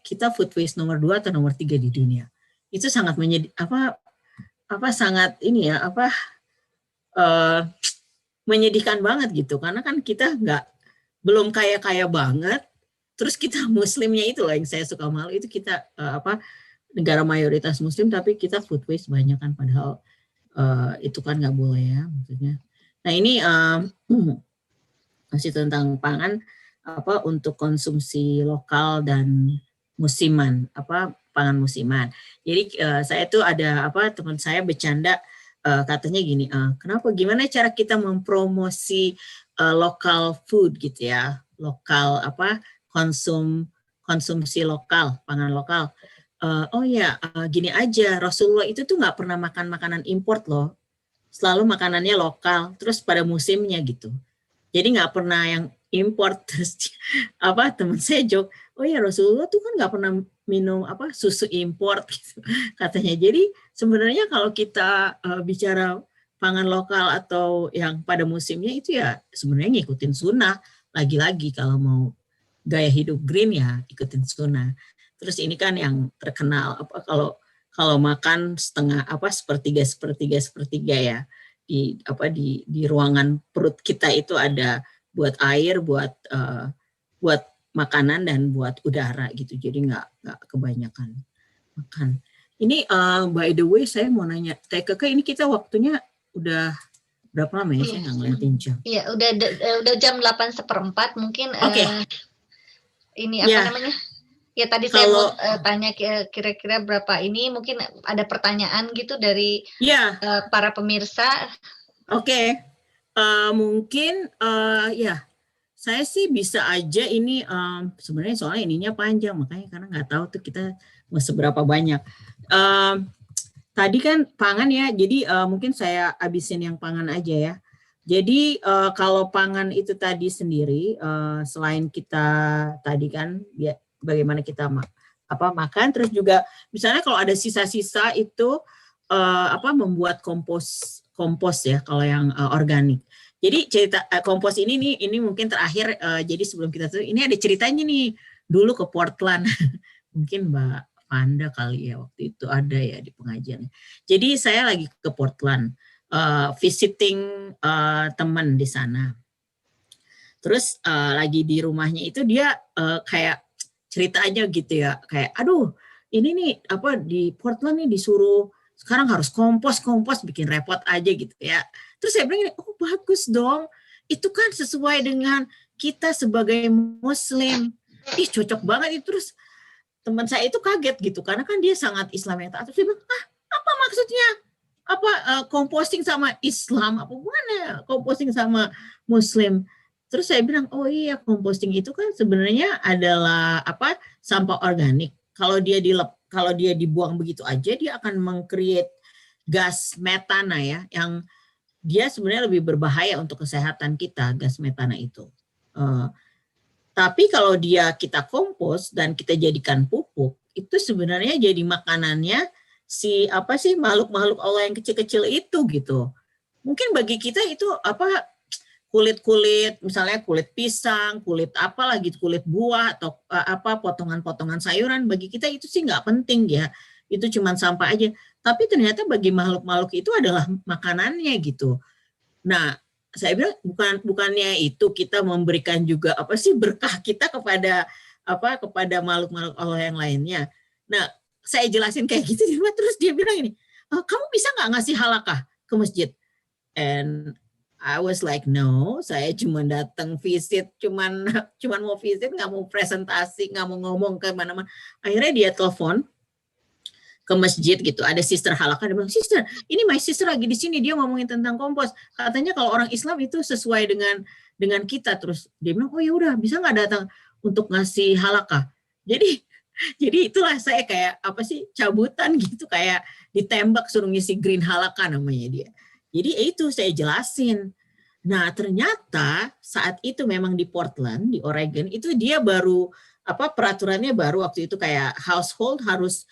kita food waste nomor 2 atau nomor 3 di dunia. Itu sangat sangat ini ya menyedihkan banget gitu, karena kan kita belum kaya banget, terus kita muslimnya itu lah yang saya suka malu, itu kita negara mayoritas muslim tapi kita food waste banyak kan, padahal itu kan nggak boleh ya maksudnya. Nah ini masih tentang pangan untuk konsumsi lokal dan musiman, pangan musiman. Jadi saya tuh ada teman saya bercanda katanya gini, gimana cara kita mempromosi lokal food gitu ya, lokal konsumsi lokal, pangan lokal. Gini aja, Rasulullah itu tuh nggak pernah makan makanan import loh, selalu makanannya lokal, terus pada musimnya gitu. Jadi nggak pernah yang import. Terus teman saya joke, oh ya Rasulullah tuh kan nggak pernah minum susu import gitu katanya. Jadi sebenarnya kalau kita bicara pangan lokal atau yang pada musimnya itu ya sebenarnya ngikutin sunnah. Lagi-lagi kalau mau gaya hidup green ya ikutin sunnah. Terus ini kan yang terkenal kalau makan setengah sepertiga ya di ruangan perut kita itu ada buat air, buat makanan dan buat udara gitu. Jadi nggak kebanyakan makan. Ini by the way saya mau nanya, TKK ini kita waktunya udah berapa lama ya? Saya nggak ngeliatin jam. Iya, udah jam 8:15 mungkin. Ini namanya? Ya tadi saya mau tanya kira-kira berapa ini, mungkin ada pertanyaan gitu dari para pemirsa. Oke. Mungkin saya sih bisa aja ini sebenarnya soalnya ininya panjang, makanya karena nggak tahu tuh kita mau seberapa banyak. Tadi kan pangan ya, jadi mungkin saya habisin yang pangan aja ya. Jadi kalau pangan itu tadi sendiri, selain kita tadi kan bagaimana kita makan, terus juga misalnya kalau ada sisa-sisa itu membuat kompos ya kalau yang organik. Jadi cerita kompos ini mungkin terakhir, jadi sebelum kita tuh ini ada ceritanya nih, dulu ke Portland mungkin Mbak Vanda kali ya waktu itu ada ya di pengajiannya. Jadi saya lagi ke Portland, visiting teman di sana. Terus lagi di rumahnya itu dia kayak cerita aja gitu ya, kayak aduh ini nih apa di Portland nih disuruh sekarang harus kompos bikin repot aja gitu ya. Terus saya bilang, oh bagus dong, itu kan sesuai dengan kita sebagai Muslim. Ih cocok banget itu. Terus teman saya itu kaget gitu karena kan dia sangat Islam yang taat. Terus dia bilang, apa maksudnya? Apa composting sama Islam? Apa hubungannya composting sama Muslim? Terus saya bilang, oh iya composting itu kan sebenarnya adalah apa sampah organik. Kalau dia dibuang begitu aja, dia akan meng-create gas metana ya, yang dia sebenarnya lebih berbahaya untuk kesehatan kita, gas metana itu. Tapi kalau kita kompos dan kita jadikan pupuk, itu sebenarnya jadi makanannya si apa sih makhluk-makhluk Allah yang kecil-kecil itu gitu. Mungkin bagi kita itu apa kulit-kulit, misalnya kulit pisang, kulit apa lagi, kulit buah atau apa potongan-potongan sayuran, bagi kita itu sih nggak penting ya. Itu cuma sampah aja. Tapi ternyata bagi makhluk-makhluk itu adalah makanannya gitu. Nah, saya bilang bukannya itu kita memberikan juga apa sih berkah kita kepada kepada makhluk-makhluk Allah yang lainnya. Nah, saya jelasin kayak gitu terus dia bilang ini, kamu bisa nggak ngasih halakah ke masjid? And I was like no, saya cuma datang visit, cuman mau visit, nggak mau presentasi, nggak mau ngomong ke mana-mana. Akhirnya dia telepon ke masjid gitu, ada sister halakah, dia bilang, sister, ini my sister lagi di sini, dia ngomongin tentang kompos. Katanya kalau orang Islam itu sesuai dengan kita. Terus dia bilang, oh ya udah, bisa nggak datang untuk ngasih halakah? Jadi jadi itulah saya kayak apa sih cabutan gitu, kayak ditembak suruh ngisi green halakah namanya dia. Jadi itu saya jelasin. Nah ternyata saat itu memang di Portland, di Oregon, itu dia baru peraturannya baru waktu itu kayak household harus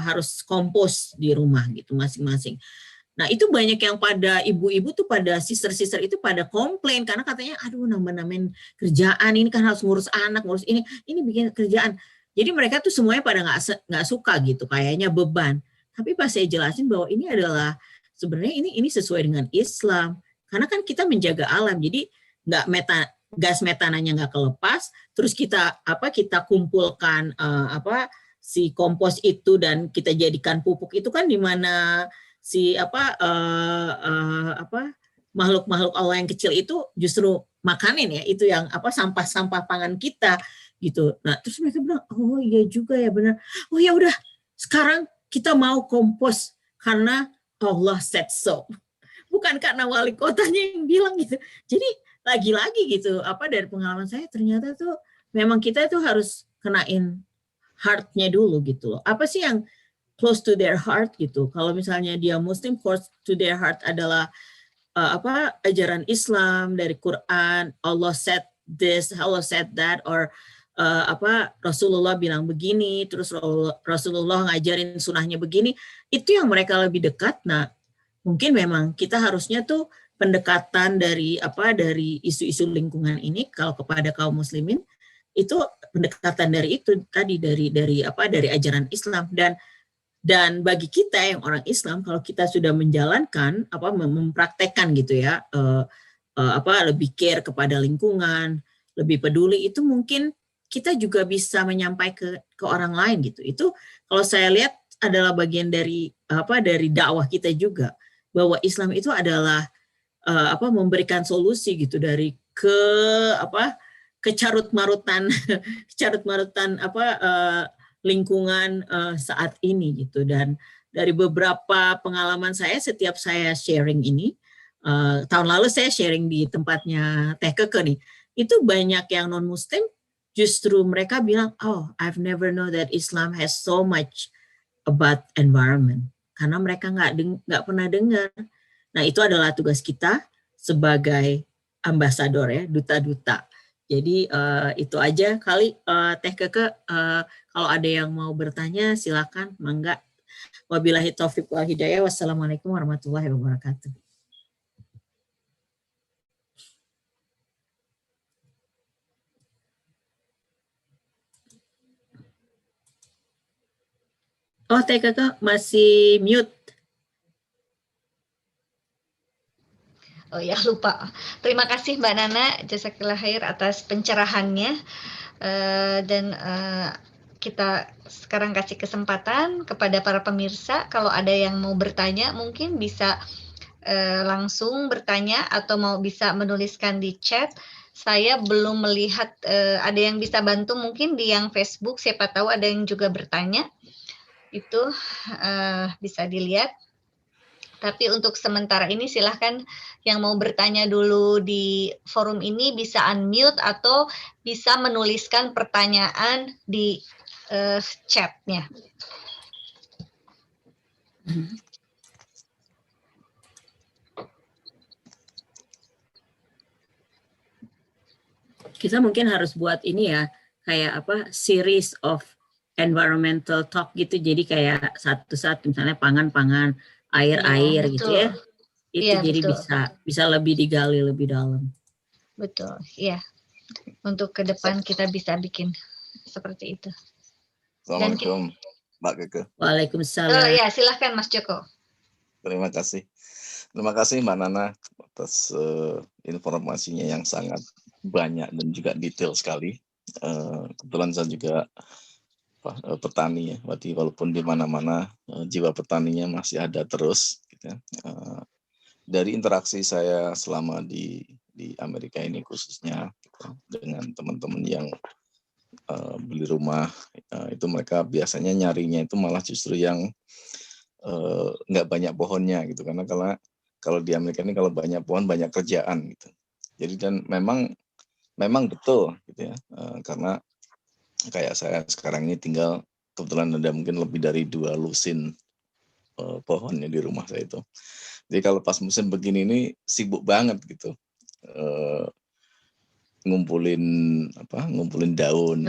harus kompos di rumah gitu masing-masing. Nah itu banyak yang pada ibu-ibu tuh pada sister-sister itu pada komplain karena katanya aduh nambah-nambahin kerjaan, ini kan harus ngurus anak, ngurus ini bikin kerjaan. Jadi mereka tuh semuanya pada nggak suka gitu, kayaknya beban. Tapi pas saya jelasin bahwa ini adalah sebenarnya ini sesuai dengan Islam karena kan kita menjaga alam, jadi nggak gas metananya nggak kelepas, terus kita kumpulkan si kompos itu dan kita jadikan pupuk itu kan di mana si makhluk-makhluk Allah yang kecil itu justru makanin ya, itu yang sampah-sampah pangan kita gitu. Nah terus mereka bilang oh iya juga ya benar, oh ya udah sekarang kita mau kompos karena Allah said so, bukan karena wali kotanya yang bilang gitu. Jadi lagi-lagi gitu dari pengalaman saya ternyata tuh memang kita tuh harus kenain heart-nya dulu gitu loh. Apa sih yang close to their heart gitu. Kalau misalnya dia Muslim, close to their heart adalah ajaran Islam dari Quran, Allah said this, Allah said that, or Rasulullah bilang begini, terus Rasulullah ngajarin sunahnya begini, itu yang mereka lebih dekat. Nah mungkin memang kita harusnya tuh pendekatan dari isu-isu lingkungan ini kalau kepada kaum muslimin itu pendekatan dari itu tadi dari ajaran Islam. Dan bagi kita yang orang Islam kalau kita sudah menjalankan mempraktekkan gitu ya lebih care kepada lingkungan, lebih peduli, itu mungkin kita juga bisa menyampaikan ke orang lain gitu. Itu kalau saya lihat adalah bagian dari dari dakwah kita juga, bahwa Islam itu adalah memberikan solusi gitu dari kecarut-marutan kecarut-marutan lingkungan saat ini gitu. Dan dari beberapa pengalaman saya setiap saya sharing ini, tahun lalu saya sharing di tempatnya Teh Keke nih, itu banyak yang non Muslim justru mereka bilang, oh I've never know that Islam has so much about environment, karena mereka nggak pernah dengar. Nah itu adalah tugas kita sebagai ambasador ya, duta-duta. Jadi itu aja kali Teh Keke, kalau ada yang mau bertanya silakan, mangga. Wabillahi taufiq wal hidayah. Wassalamualaikum warahmatullahi wabarakatuh. Oh, Teh Kakak masih mute. Oh ya, lupa. Terima kasih Mbak Nana, jazakallah khair atas pencerahannya. Dan kita sekarang kasih kesempatan kepada para pemirsa, kalau ada yang mau bertanya mungkin bisa langsung bertanya atau mau bisa menuliskan di chat. Saya belum melihat ada yang bisa bantu mungkin di yang Facebook, siapa tahu ada yang juga bertanya. Itu bisa dilihat. Tapi untuk sementara ini silahkan yang mau bertanya dulu di forum ini bisa unmute atau bisa menuliskan pertanyaan di chat-nya. Kita mungkin harus buat ini ya, kayak apa, series of environmental talk gitu. Jadi kayak satu-satu, misalnya pangan-pangan, air-air Iya, gitu betul. ya. Itu Iya, jadi betul. bisa lebih digali lebih dalam. Betul, iya. Untuk ke depan kita bisa bikin seperti itu. Assalamualaikum, Mbak Keke. Waalaikumsalam. Ya, silahkan Mas Joko. Terima kasih. Terima kasih Mbak Nana atas informasinya yang sangat banyak dan juga detail sekali. Kebetulan saya juga petani ya, berarti walaupun di mana-mana jiwa petaninya masih ada terus. Gitu ya. Dari interaksi saya selama di Amerika ini khususnya gitu, dengan teman-teman yang beli rumah, itu mereka biasanya nyarinya itu malah justru yang nggak banyak pohonnya gitu, karena kalau di Amerika ini kalau banyak pohon banyak kerjaan gitu. Jadi dan memang betul gitu ya, karena kayak saya sekarang ini tinggal kebetulan ada mungkin lebih dari 2 lusin pohonnya di rumah saya itu. Jadi kalau pas musim begini ini sibuk banget gitu, ngumpulin daun.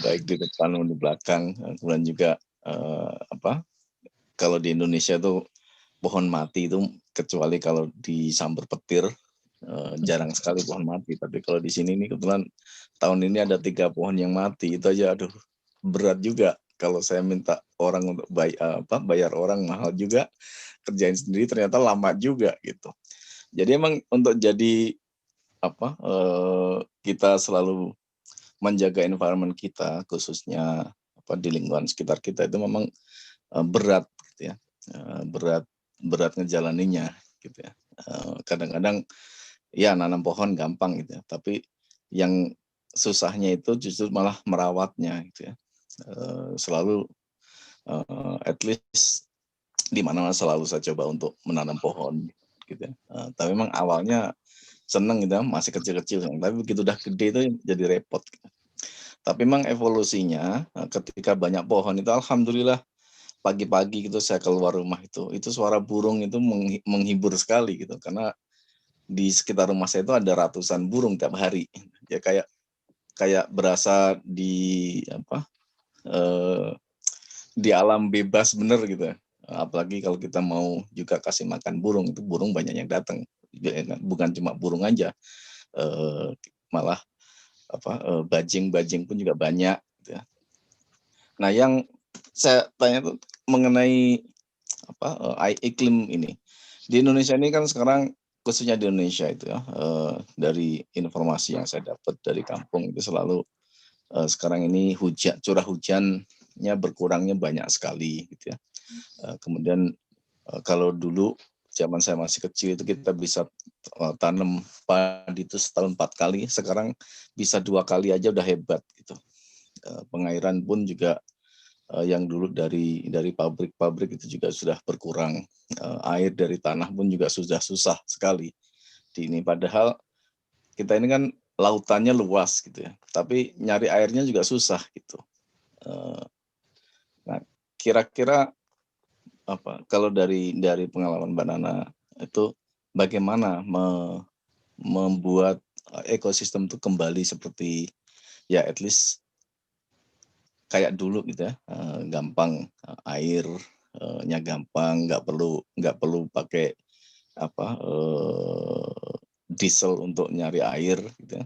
Baik di depan maupun di belakang. Kemudian juga kalau di Indonesia tuh pohon mati itu kecuali kalau disambar petir jarang sekali pohon mati. Tapi kalau di sini nih kebetulan tahun ini ada 3 pohon yang mati, itu aja aduh berat juga. Kalau saya minta orang untuk bayar orang mahal juga, kerjain sendiri ternyata lama juga gitu. Jadi emang untuk jadi kita selalu menjaga environment kita, khususnya di lingkungan sekitar kita itu memang berat gitu ya, berat ngejalaninya gitu ya. Kadang-kadang ya nanam pohon gampang gitu ya, tapi yang susahnya itu justru malah merawatnya gitu ya. Selalu at least di mana-mana selalu saya coba untuk menanam pohon gitu ya. Tapi memang awalnya seneng gitu ya, masih kecil-kecil, tapi begitu udah gede itu jadi repot. Tapi memang evolusinya ketika banyak pohon itu alhamdulillah pagi-pagi gitu saya keluar rumah itu suara burung itu menghibur sekali gitu, karena di sekitar rumah saya itu ada ratusan burung tiap hari. Ya kayak berasa di di alam bebas bener gitu. Apalagi kalau kita mau juga kasih makan burung, itu burung banyak yang datang. Bukan cuma burung aja, malah bajing-bajing pun juga banyak gitu ya. Nah, yang saya tanya tuh mengenai iklim ini. Di Indonesia ini kan sekarang, khususnya di Indonesia itu ya, dari informasi yang saya dapat dari kampung itu selalu sekarang ini curah hujannya berkurangnya banyak sekali gitu ya. Kemudian kalau dulu zaman saya masih kecil itu kita bisa tanam padi itu setahun 4 kali, sekarang bisa 2 kali aja udah hebat gitu. Pengairan pun juga yang dulu dari pabrik-pabrik itu juga sudah berkurang. Air dari tanah pun juga sudah susah sekali di ini, padahal kita ini kan lautannya luas gitu ya, tapi nyari airnya juga susah gitu. Nah, kira-kira kalau dari pengalaman Mbak Nana itu bagaimana membuat ekosistem itu kembali seperti ya at least kayak dulu gitu ya, gampang, airnya gampang, nggak perlu pakai diesel untuk nyari air gitu ya.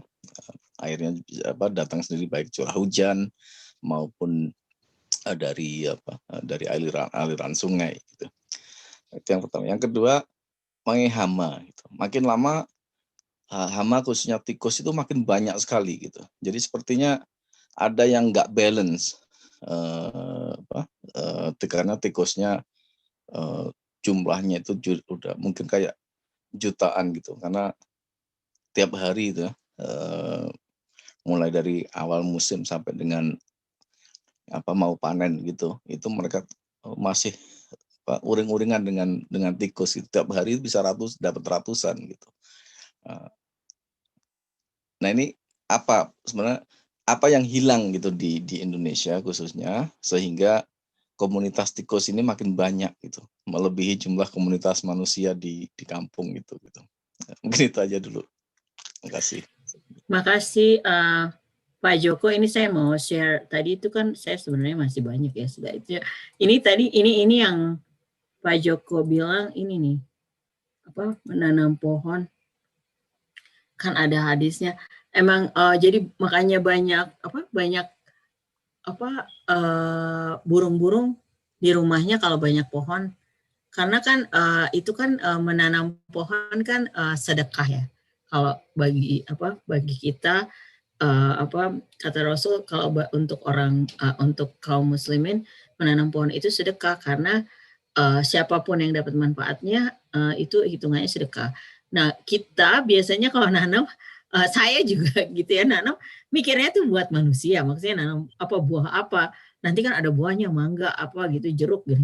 Airnya bisa datang sendiri baik curah hujan maupun dari aliran sungai gitu. Itu yang pertama. Yang kedua, mengenai hama gitu. Makin lama hama khususnya tikus itu makin banyak sekali gitu. Jadi sepertinya ada yang nggak balance, karena tikusnya jumlahnya itu udah mungkin kayak jutaan gitu, karena tiap hari itu mulai dari awal musim sampai dengan mau panen gitu, itu mereka masih uring-uringan dengan tikus. Tiap hari bisa dapat ratusan gitu. Nah ini sebenarnya apa yang hilang gitu di Indonesia khususnya, sehingga komunitas tikus ini makin banyak gitu, melebihi jumlah komunitas manusia di kampung gitu. Mungkin itu aja dulu. Terima kasih. Makasih Pak Joko. Ini saya mau share, tadi itu kan saya sebenarnya masih banyak ya sudah itu. Ini tadi ini yang Pak Joko bilang ini nih, menanam pohon kan ada hadisnya. Emang jadi makanya banyak burung-burung di rumahnya kalau banyak pohon, karena kan itu kan menanam pohon kan sedekah ya. Kalau bagi kita kata Rasul, kalau untuk untuk kaum muslimin menanam pohon itu sedekah, karena siapapun yang dapat manfaatnya itu hitungannya sedekah. Nah, kita biasanya kalau nanam, saya juga gitu ya, nanam mikirnya tuh buat manusia, maksudnya nanam buah apa, nanti kan ada buahnya, mangga apa gitu, jeruk gitu.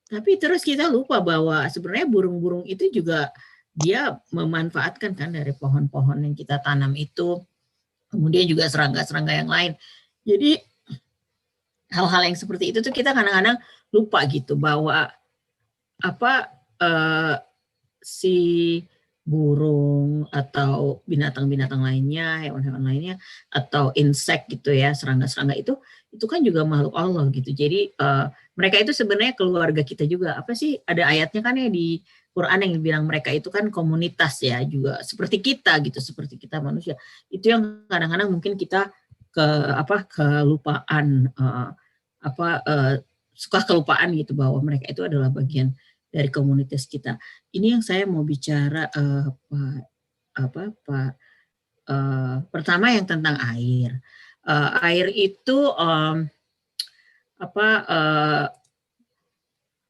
Tapi terus kita lupa bahwa sebenarnya burung-burung itu juga dia memanfaatkan kan dari pohon-pohon yang kita tanam itu, kemudian juga serangga-serangga yang lain. Jadi hal-hal yang seperti itu tuh kita kadang-kadang lupa gitu, bahwa si burung atau binatang-binatang lainnya, hewan-hewan lainnya, atau insek gitu ya, serangga-serangga itu kan juga makhluk Allah gitu. Jadi mereka itu sebenarnya keluarga kita juga. Ada ayatnya kan ya di Quran yang bilang mereka itu kan komunitas ya, juga seperti kita gitu, seperti kita manusia. Itu yang kadang-kadang mungkin kita kelupaan, suka kelupaan gitu, bahwa mereka itu adalah bagian dari komunitas kita. Ini yang saya mau bicara, pertama yang tentang air. Air itu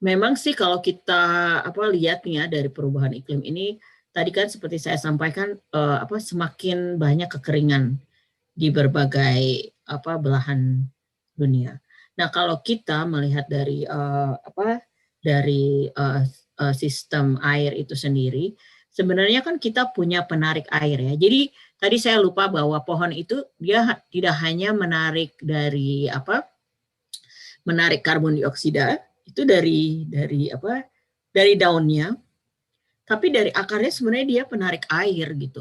memang sih kalau kita lihat nih ya dari perubahan iklim ini, tadi kan seperti saya sampaikan, semakin banyak kekeringan di berbagai belahan dunia. Nah, kalau kita melihat dari sistem air itu sendiri, sebenarnya kan kita punya penarik air ya. Jadi tadi saya lupa bahwa pohon itu dia tidak hanya menarik dari menarik karbon dioksida itu dari daunnya, tapi dari akarnya sebenarnya dia penarik air gitu.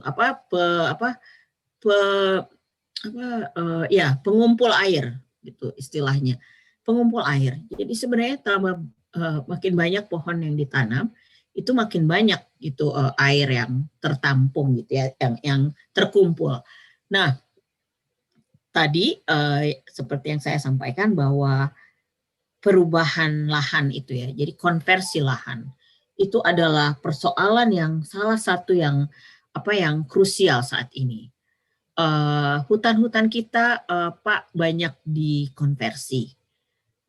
Pengumpul air gitu istilahnya, pengumpul air. Jadi sebenarnya makin banyak pohon yang ditanam, itu makin banyak gitu air yang tertampung gitu ya, yang terkumpul. Nah, tadi seperti yang saya sampaikan bahwa perubahan lahan itu ya, jadi konversi lahan itu adalah persoalan yang salah satu yang krusial saat ini. Hutan-hutan kita Pak banyak dikonversi,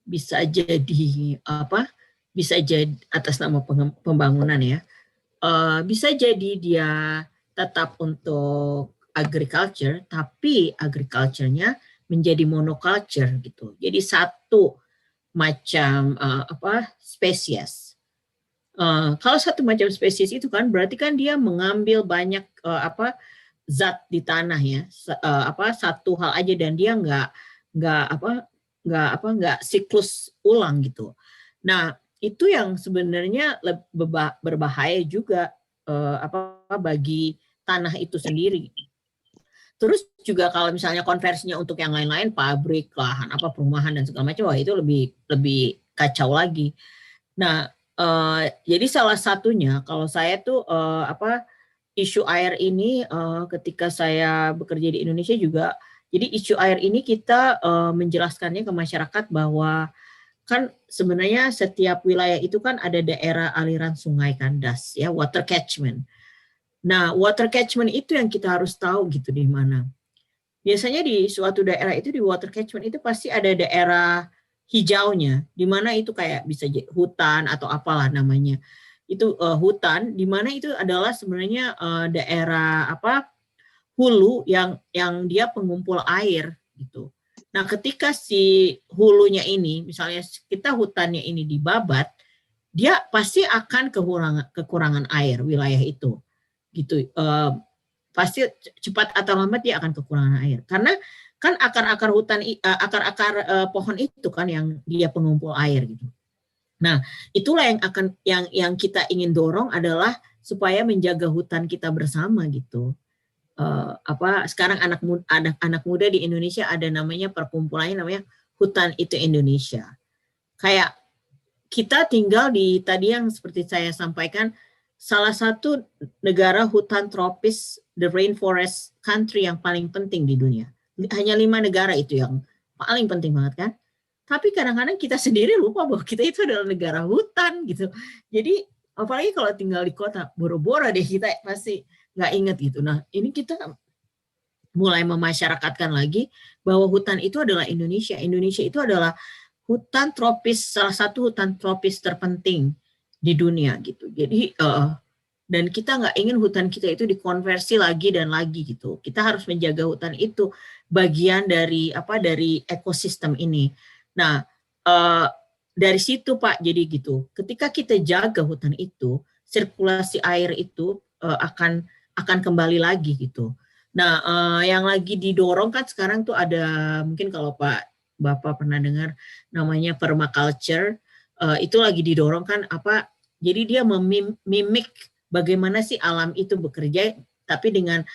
bisa jadi bisa jadi atas nama pembangunan ya, bisa jadi dia tetap untuk agriculture, tapi agriculture-nya menjadi monoculture gitu, jadi satu macam spesies. Kalau satu macam spesies itu kan berarti kan dia mengambil banyak zat di tanah ya, satu hal aja, dan dia nggak siklus ulang gitu. Nah, itu yang sebenarnya berbahaya juga bagi tanah itu sendiri. Terus juga kalau misalnya konversinya untuk yang lain-lain, pabrik, lahan perumahan dan segala macam, wah itu lebih kacau lagi. Nah, jadi salah satunya kalau saya tuh isu air ini ketika saya bekerja di Indonesia juga Jadi isu air ini kita menjelaskannya ke masyarakat bahwa kan sebenarnya setiap wilayah itu kan ada daerah aliran sungai kan, DAS ya, water catchment. Nah, water catchment itu yang kita harus tahu gitu di mana. Biasanya di suatu daerah itu, di water catchment itu pasti ada daerah hijaunya, di mana itu kayak bisa hutan atau apalah namanya. Itu hutan, di mana itu adalah sebenarnya daerah hulu yang dia pengumpul air gitu. Nah, ketika si hulunya ini, misalnya kita hutannya ini dibabat, dia pasti akan kekurangan air wilayah itu, gitu. Pasti cepat atau lambat dia akan kekurangan air, karena kan akar-akar hutan, akar-akar pohon itu kan yang dia pengumpul air gitu. Nah, itulah yang kita ingin dorong adalah supaya menjaga hutan kita bersama gitu. Sekarang anak muda di Indonesia ada namanya perkumpulannya namanya Hutan Itu Indonesia. Kayak kita tinggal di tadi yang seperti saya sampaikan, salah satu negara hutan tropis, the rainforest country yang paling penting di dunia. Hanya 5 negara itu yang paling penting banget kan. Tapi kadang-kadang kita sendiri lupa bahwa kita itu adalah negara hutan gitu. Jadi apalagi kalau tinggal di kota, boro-boro deh kita pasti nggak ingat gitu. Nah, ini kita mulai memasyarakatkan lagi bahwa hutan itu adalah Indonesia. Indonesia itu adalah hutan tropis, salah satu hutan tropis terpenting di dunia gitu. Jadi dan kita nggak ingin hutan kita itu dikonversi lagi dan lagi gitu. Kita harus menjaga hutan itu bagian dari dari ekosistem ini. Nah, dari situ Pak, jadi gitu. Ketika kita jaga hutan itu, sirkulasi air itu akan kembali lagi gitu. Nah, yang lagi didorong kan sekarang tuh ada, mungkin kalau Bapak pernah dengar namanya permaculture, itu lagi didorong kan jadi dia memimik bagaimana sih alam itu bekerja, tapi dengan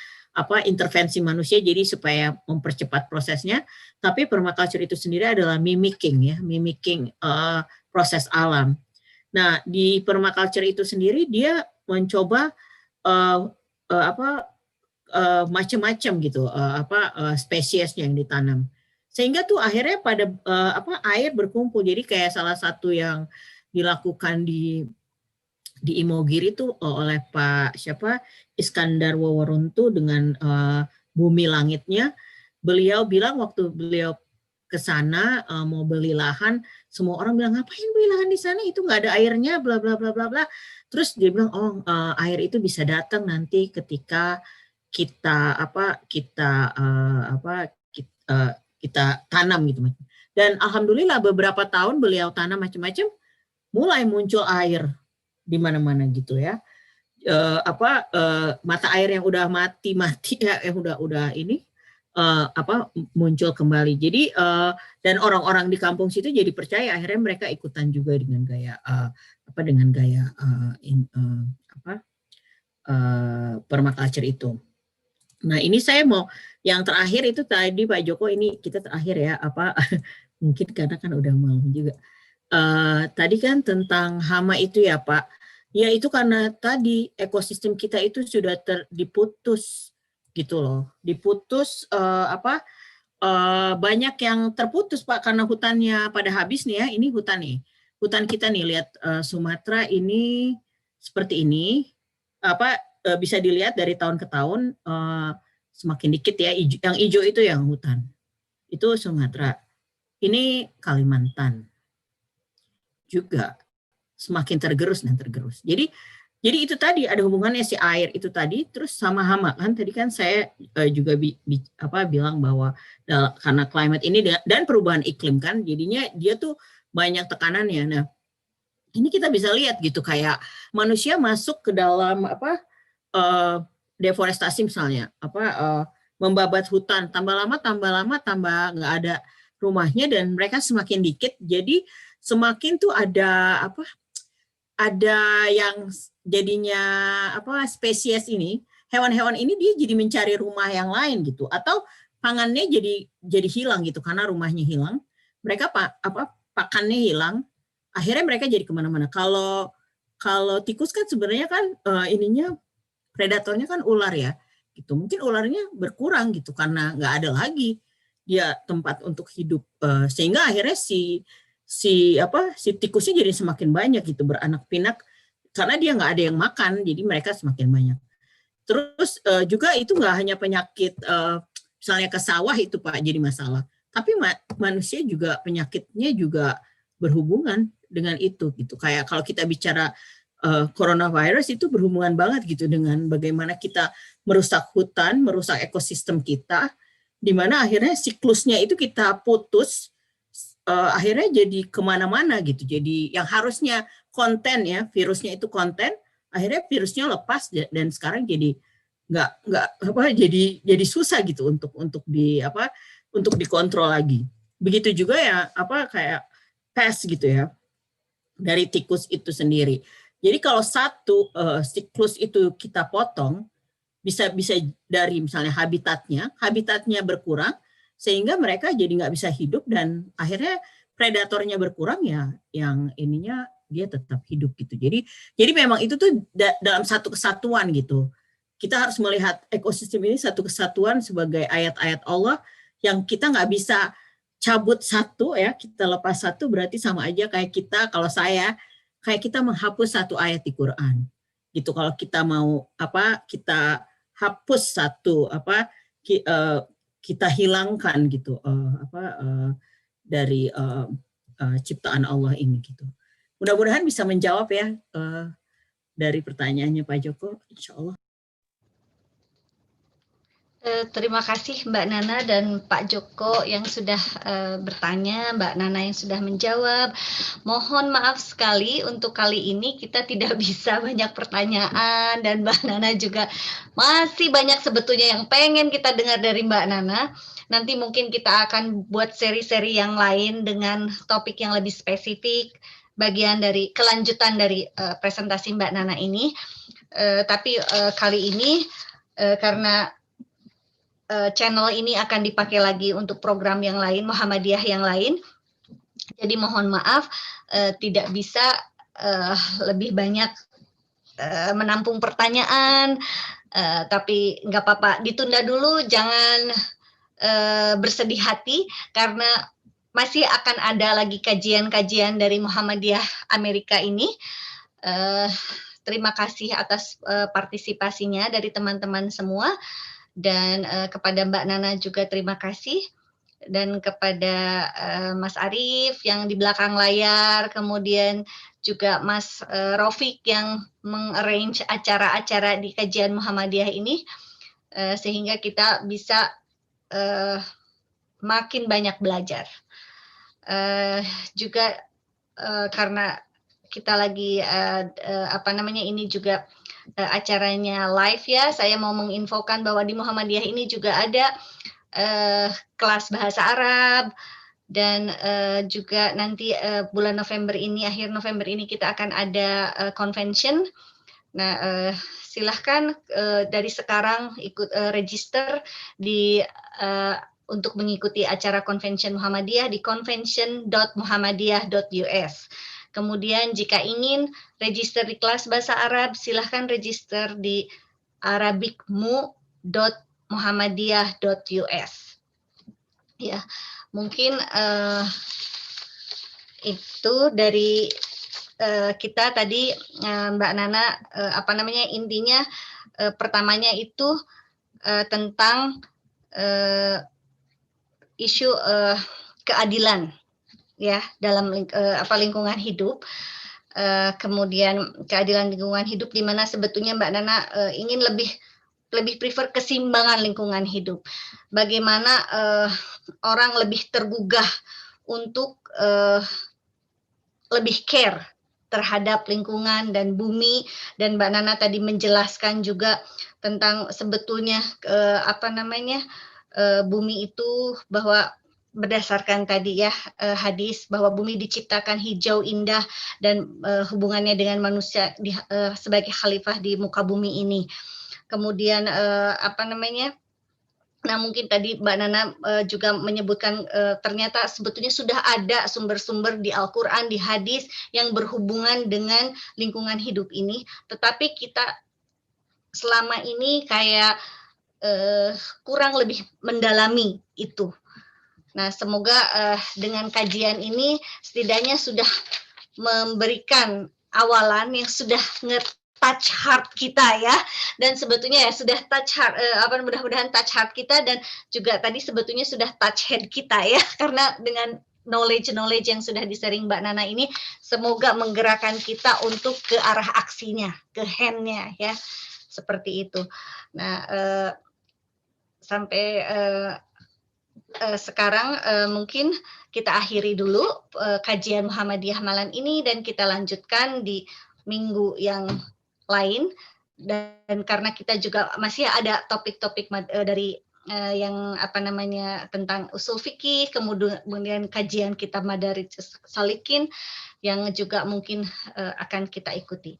intervensi manusia jadi supaya mempercepat prosesnya. Tapi permaculture itu sendiri adalah mimicking proses alam. Nah, di permaculture itu sendiri dia mencoba macam-macam gitu spesiesnya yang ditanam, sehingga tuh akhirnya pada air berkumpul. Jadi kayak salah satu yang dilakukan di Imogiri itu oleh Pak Iskandar Waworuntu dengan Bumi Langitnya. Beliau bilang waktu beliau ke sana mau beli lahan, semua orang bilang ngapain beli lahan di sana, itu nggak ada airnya, bla bla bla bla bla. Terus dia bilang air itu bisa datang nanti ketika kita kita tanam gitu. Dan alhamdulillah beberapa tahun beliau tanam macam-macam, mulai muncul air di mana-mana gitu ya. Mata air yang udah mati ya, yang udah ini muncul kembali. Jadi dan orang-orang di kampung situ jadi percaya, akhirnya mereka ikutan juga dengan gaya permaculture itu. Nah, ini saya mau yang terakhir itu tadi Pak Joko, ini kita terakhir ya mungkin karena kan udah malam juga. Tadi kan tentang hama itu ya Pak. Ya itu karena tadi ekosistem kita itu sudah diputus gitu loh. Diputus banyak yang terputus Pak karena hutannya pada habis nih ya. Ini hutan nih. Hutan kita nih, lihat Sumatera ini seperti ini. Bisa dilihat dari tahun ke tahun semakin dikit ya. Yang hijau itu yang hutan. Itu Sumatera. Ini Kalimantan juga semakin tergerus dan tergerus. Jadi itu tadi ada hubungannya si air itu tadi, terus sama hama kan. Tadi kan saya juga bilang bahwa karena climate ini dan perubahan iklim kan, jadinya dia tuh banyak tekanannya. Nah, ini kita bisa lihat gitu, kayak manusia masuk ke dalam deforestasi misalnya, membabat hutan, tambah lama tambah nggak ada rumahnya dan mereka semakin dikit, jadi semakin tuh ada yang jadinya spesies ini, hewan-hewan ini dia jadi mencari rumah yang lain gitu, atau pangannya jadi hilang gitu karena rumahnya hilang, mereka pakannya hilang, akhirnya mereka jadi kemana-mana. Kalau tikus kan sebenarnya kan ininya predatornya kan ular ya, gitu. Mungkin ularnya berkurang gitu karena nggak ada lagi dia tempat untuk hidup, sehingga akhirnya si tikusnya jadi semakin banyak gitu, beranak pinak karena dia nggak ada yang makan, jadi mereka semakin banyak. Terus juga itu nggak hanya penyakit misalnya ke sawah itu Pak jadi masalah, tapi manusia juga penyakitnya juga berhubungan dengan itu gitu. Kayak kalau kita bicara coronavirus itu berhubungan banget gitu dengan bagaimana kita merusak hutan, merusak ekosistem kita, di mana akhirnya siklusnya itu kita putus, akhirnya jadi kemana-mana gitu. Jadi yang harusnya konten ya, virusnya itu konten, akhirnya virusnya lepas dan sekarang jadi jadi susah gitu untuk dikontrol lagi. Begitu juga ya kayak pest gitu ya dari tikus itu sendiri. Jadi kalau satu siklus itu kita potong, bisa dari misalnya habitatnya berkurang sehingga mereka jadi nggak bisa hidup dan akhirnya predatornya berkurang ya, yang ininya dia tetap hidup gitu. Jadi memang itu tuh dalam satu kesatuan gitu. Kita harus melihat ekosistem ini satu kesatuan sebagai ayat-ayat Allah yang kita nggak bisa cabut satu ya, kita lepas satu berarti sama aja kayak kita, kalau saya kayak kita menghapus satu ayat di Quran gitu. Kalau kita mau kita hapus satu kita hilangkan gitu dari ciptaan Allah ini gitu. Mudah-mudahan bisa menjawab ya dari pertanyaannya Pak Joko, insya Allah. Terima kasih Mbak Nana dan Pak Joko yang sudah bertanya, Mbak Nana yang sudah menjawab. Mohon maaf sekali untuk kali ini kita tidak bisa banyak pertanyaan dan Mbak Nana juga masih banyak sebetulnya yang pengen kita dengar dari Mbak Nana. Nanti mungkin kita akan buat seri-seri yang lain dengan topik yang lebih spesifik, bagian dari kelanjutan dari presentasi Mbak Nana ini. Tapi kali ini karena channel ini akan dipakai lagi untuk program yang lain, Muhammadiyah yang lain. Jadi mohon maaf tidak bisa lebih banyak menampung pertanyaan, tapi nggak apa-apa, ditunda dulu, jangan bersedih hati karena masih akan ada lagi kajian-kajian dari Muhammadiyah Amerika ini. Terima kasih atas partisipasinya dari teman-teman semua. Dan kepada Mbak Nana juga terima kasih, dan kepada Mas Arief yang di belakang layar, kemudian juga Mas Raufik yang mengarrange acara-acara di kajian Muhammadiyah ini, sehingga kita bisa makin banyak belajar. Juga karena kita lagi ini juga acaranya live ya, saya mau menginfokan bahwa di Muhammadiyah ini juga ada kelas bahasa Arab, dan juga nanti bulan November ini, akhir November ini kita akan ada convention. Nah, silahkan dari sekarang ikut register di untuk mengikuti acara convention Muhammadiyah di convention.muhammadiyah.us. Kemudian jika ingin register di kelas bahasa Arab, silahkan register di arabicmu.muhammadiyah.us. Ya, mungkin itu dari kita tadi, Mbak Nana, intinya pertamanya itu tentang isu keadilan ya dalam lingkungan hidup. Kemudian keadilan lingkungan hidup di mana sebetulnya Mbak Nana ingin lebih prefer keseimbangan lingkungan hidup. Bagaimana orang lebih tergugah untuk lebih care terhadap lingkungan dan bumi, dan Mbak Nana tadi menjelaskan juga tentang sebetulnya bumi itu bahwa berdasarkan tadi ya hadis bahwa bumi diciptakan hijau indah dan hubungannya dengan manusia sebagai khalifah di muka bumi ini. Kemudian nah mungkin tadi Mbak Nana juga menyebutkan ternyata sebetulnya sudah ada sumber-sumber di Al-Quran, di hadis yang berhubungan dengan lingkungan hidup ini, tetapi kita selama ini kayak kurang lebih mendalami itu. Nah, semoga dengan kajian ini setidaknya sudah memberikan awalan yang sudah touch heart kita ya, dan sebetulnya ya sudah touch heart, mudah-mudahan touch heart kita, dan juga tadi sebetulnya sudah touch head kita ya, karena dengan knowledge yang sudah di-sharing Mbak Nana ini, semoga menggerakkan kita untuk ke arah aksinya, ke hand-nya ya, seperti itu. Nah, sampai sekarang mungkin kita akhiri dulu kajian Muhammadiyah malam ini, dan kita lanjutkan di minggu yang lain, dan karena kita juga masih ada topik-topik dari yang tentang usul fikih, kemudian kajian kitab Madarij Salikin yang juga mungkin akan kita ikuti.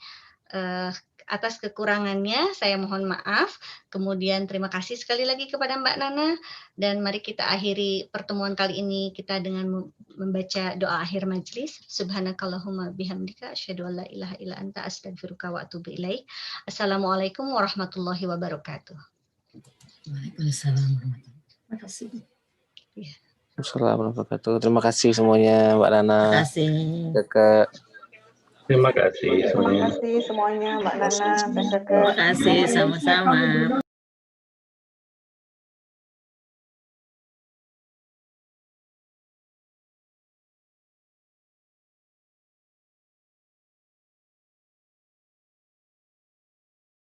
Atas kekurangannya saya mohon maaf. Kemudian terima kasih sekali lagi kepada Mbak Nana, dan mari kita akhiri pertemuan kali ini kita dengan membaca doa akhir majelis. Subhanakallahumma bihamdika asyhadu an la ilaha illa anta astaghfiruka wa atubu ilaik. Assalamualaikum warahmatullahi wabarakatuh. Waalaikumsalam warahmatullahi wabarakatuh. Terima kasih. Assalamualaikum warahmatullahi wabarakatuh. Terima kasih semuanya Mbak Nana. Terima kasih. Kakak. Terima kasih Terima kasih semuanya Mbak Nana, Mbak Keke. Terima kasih sama-sama.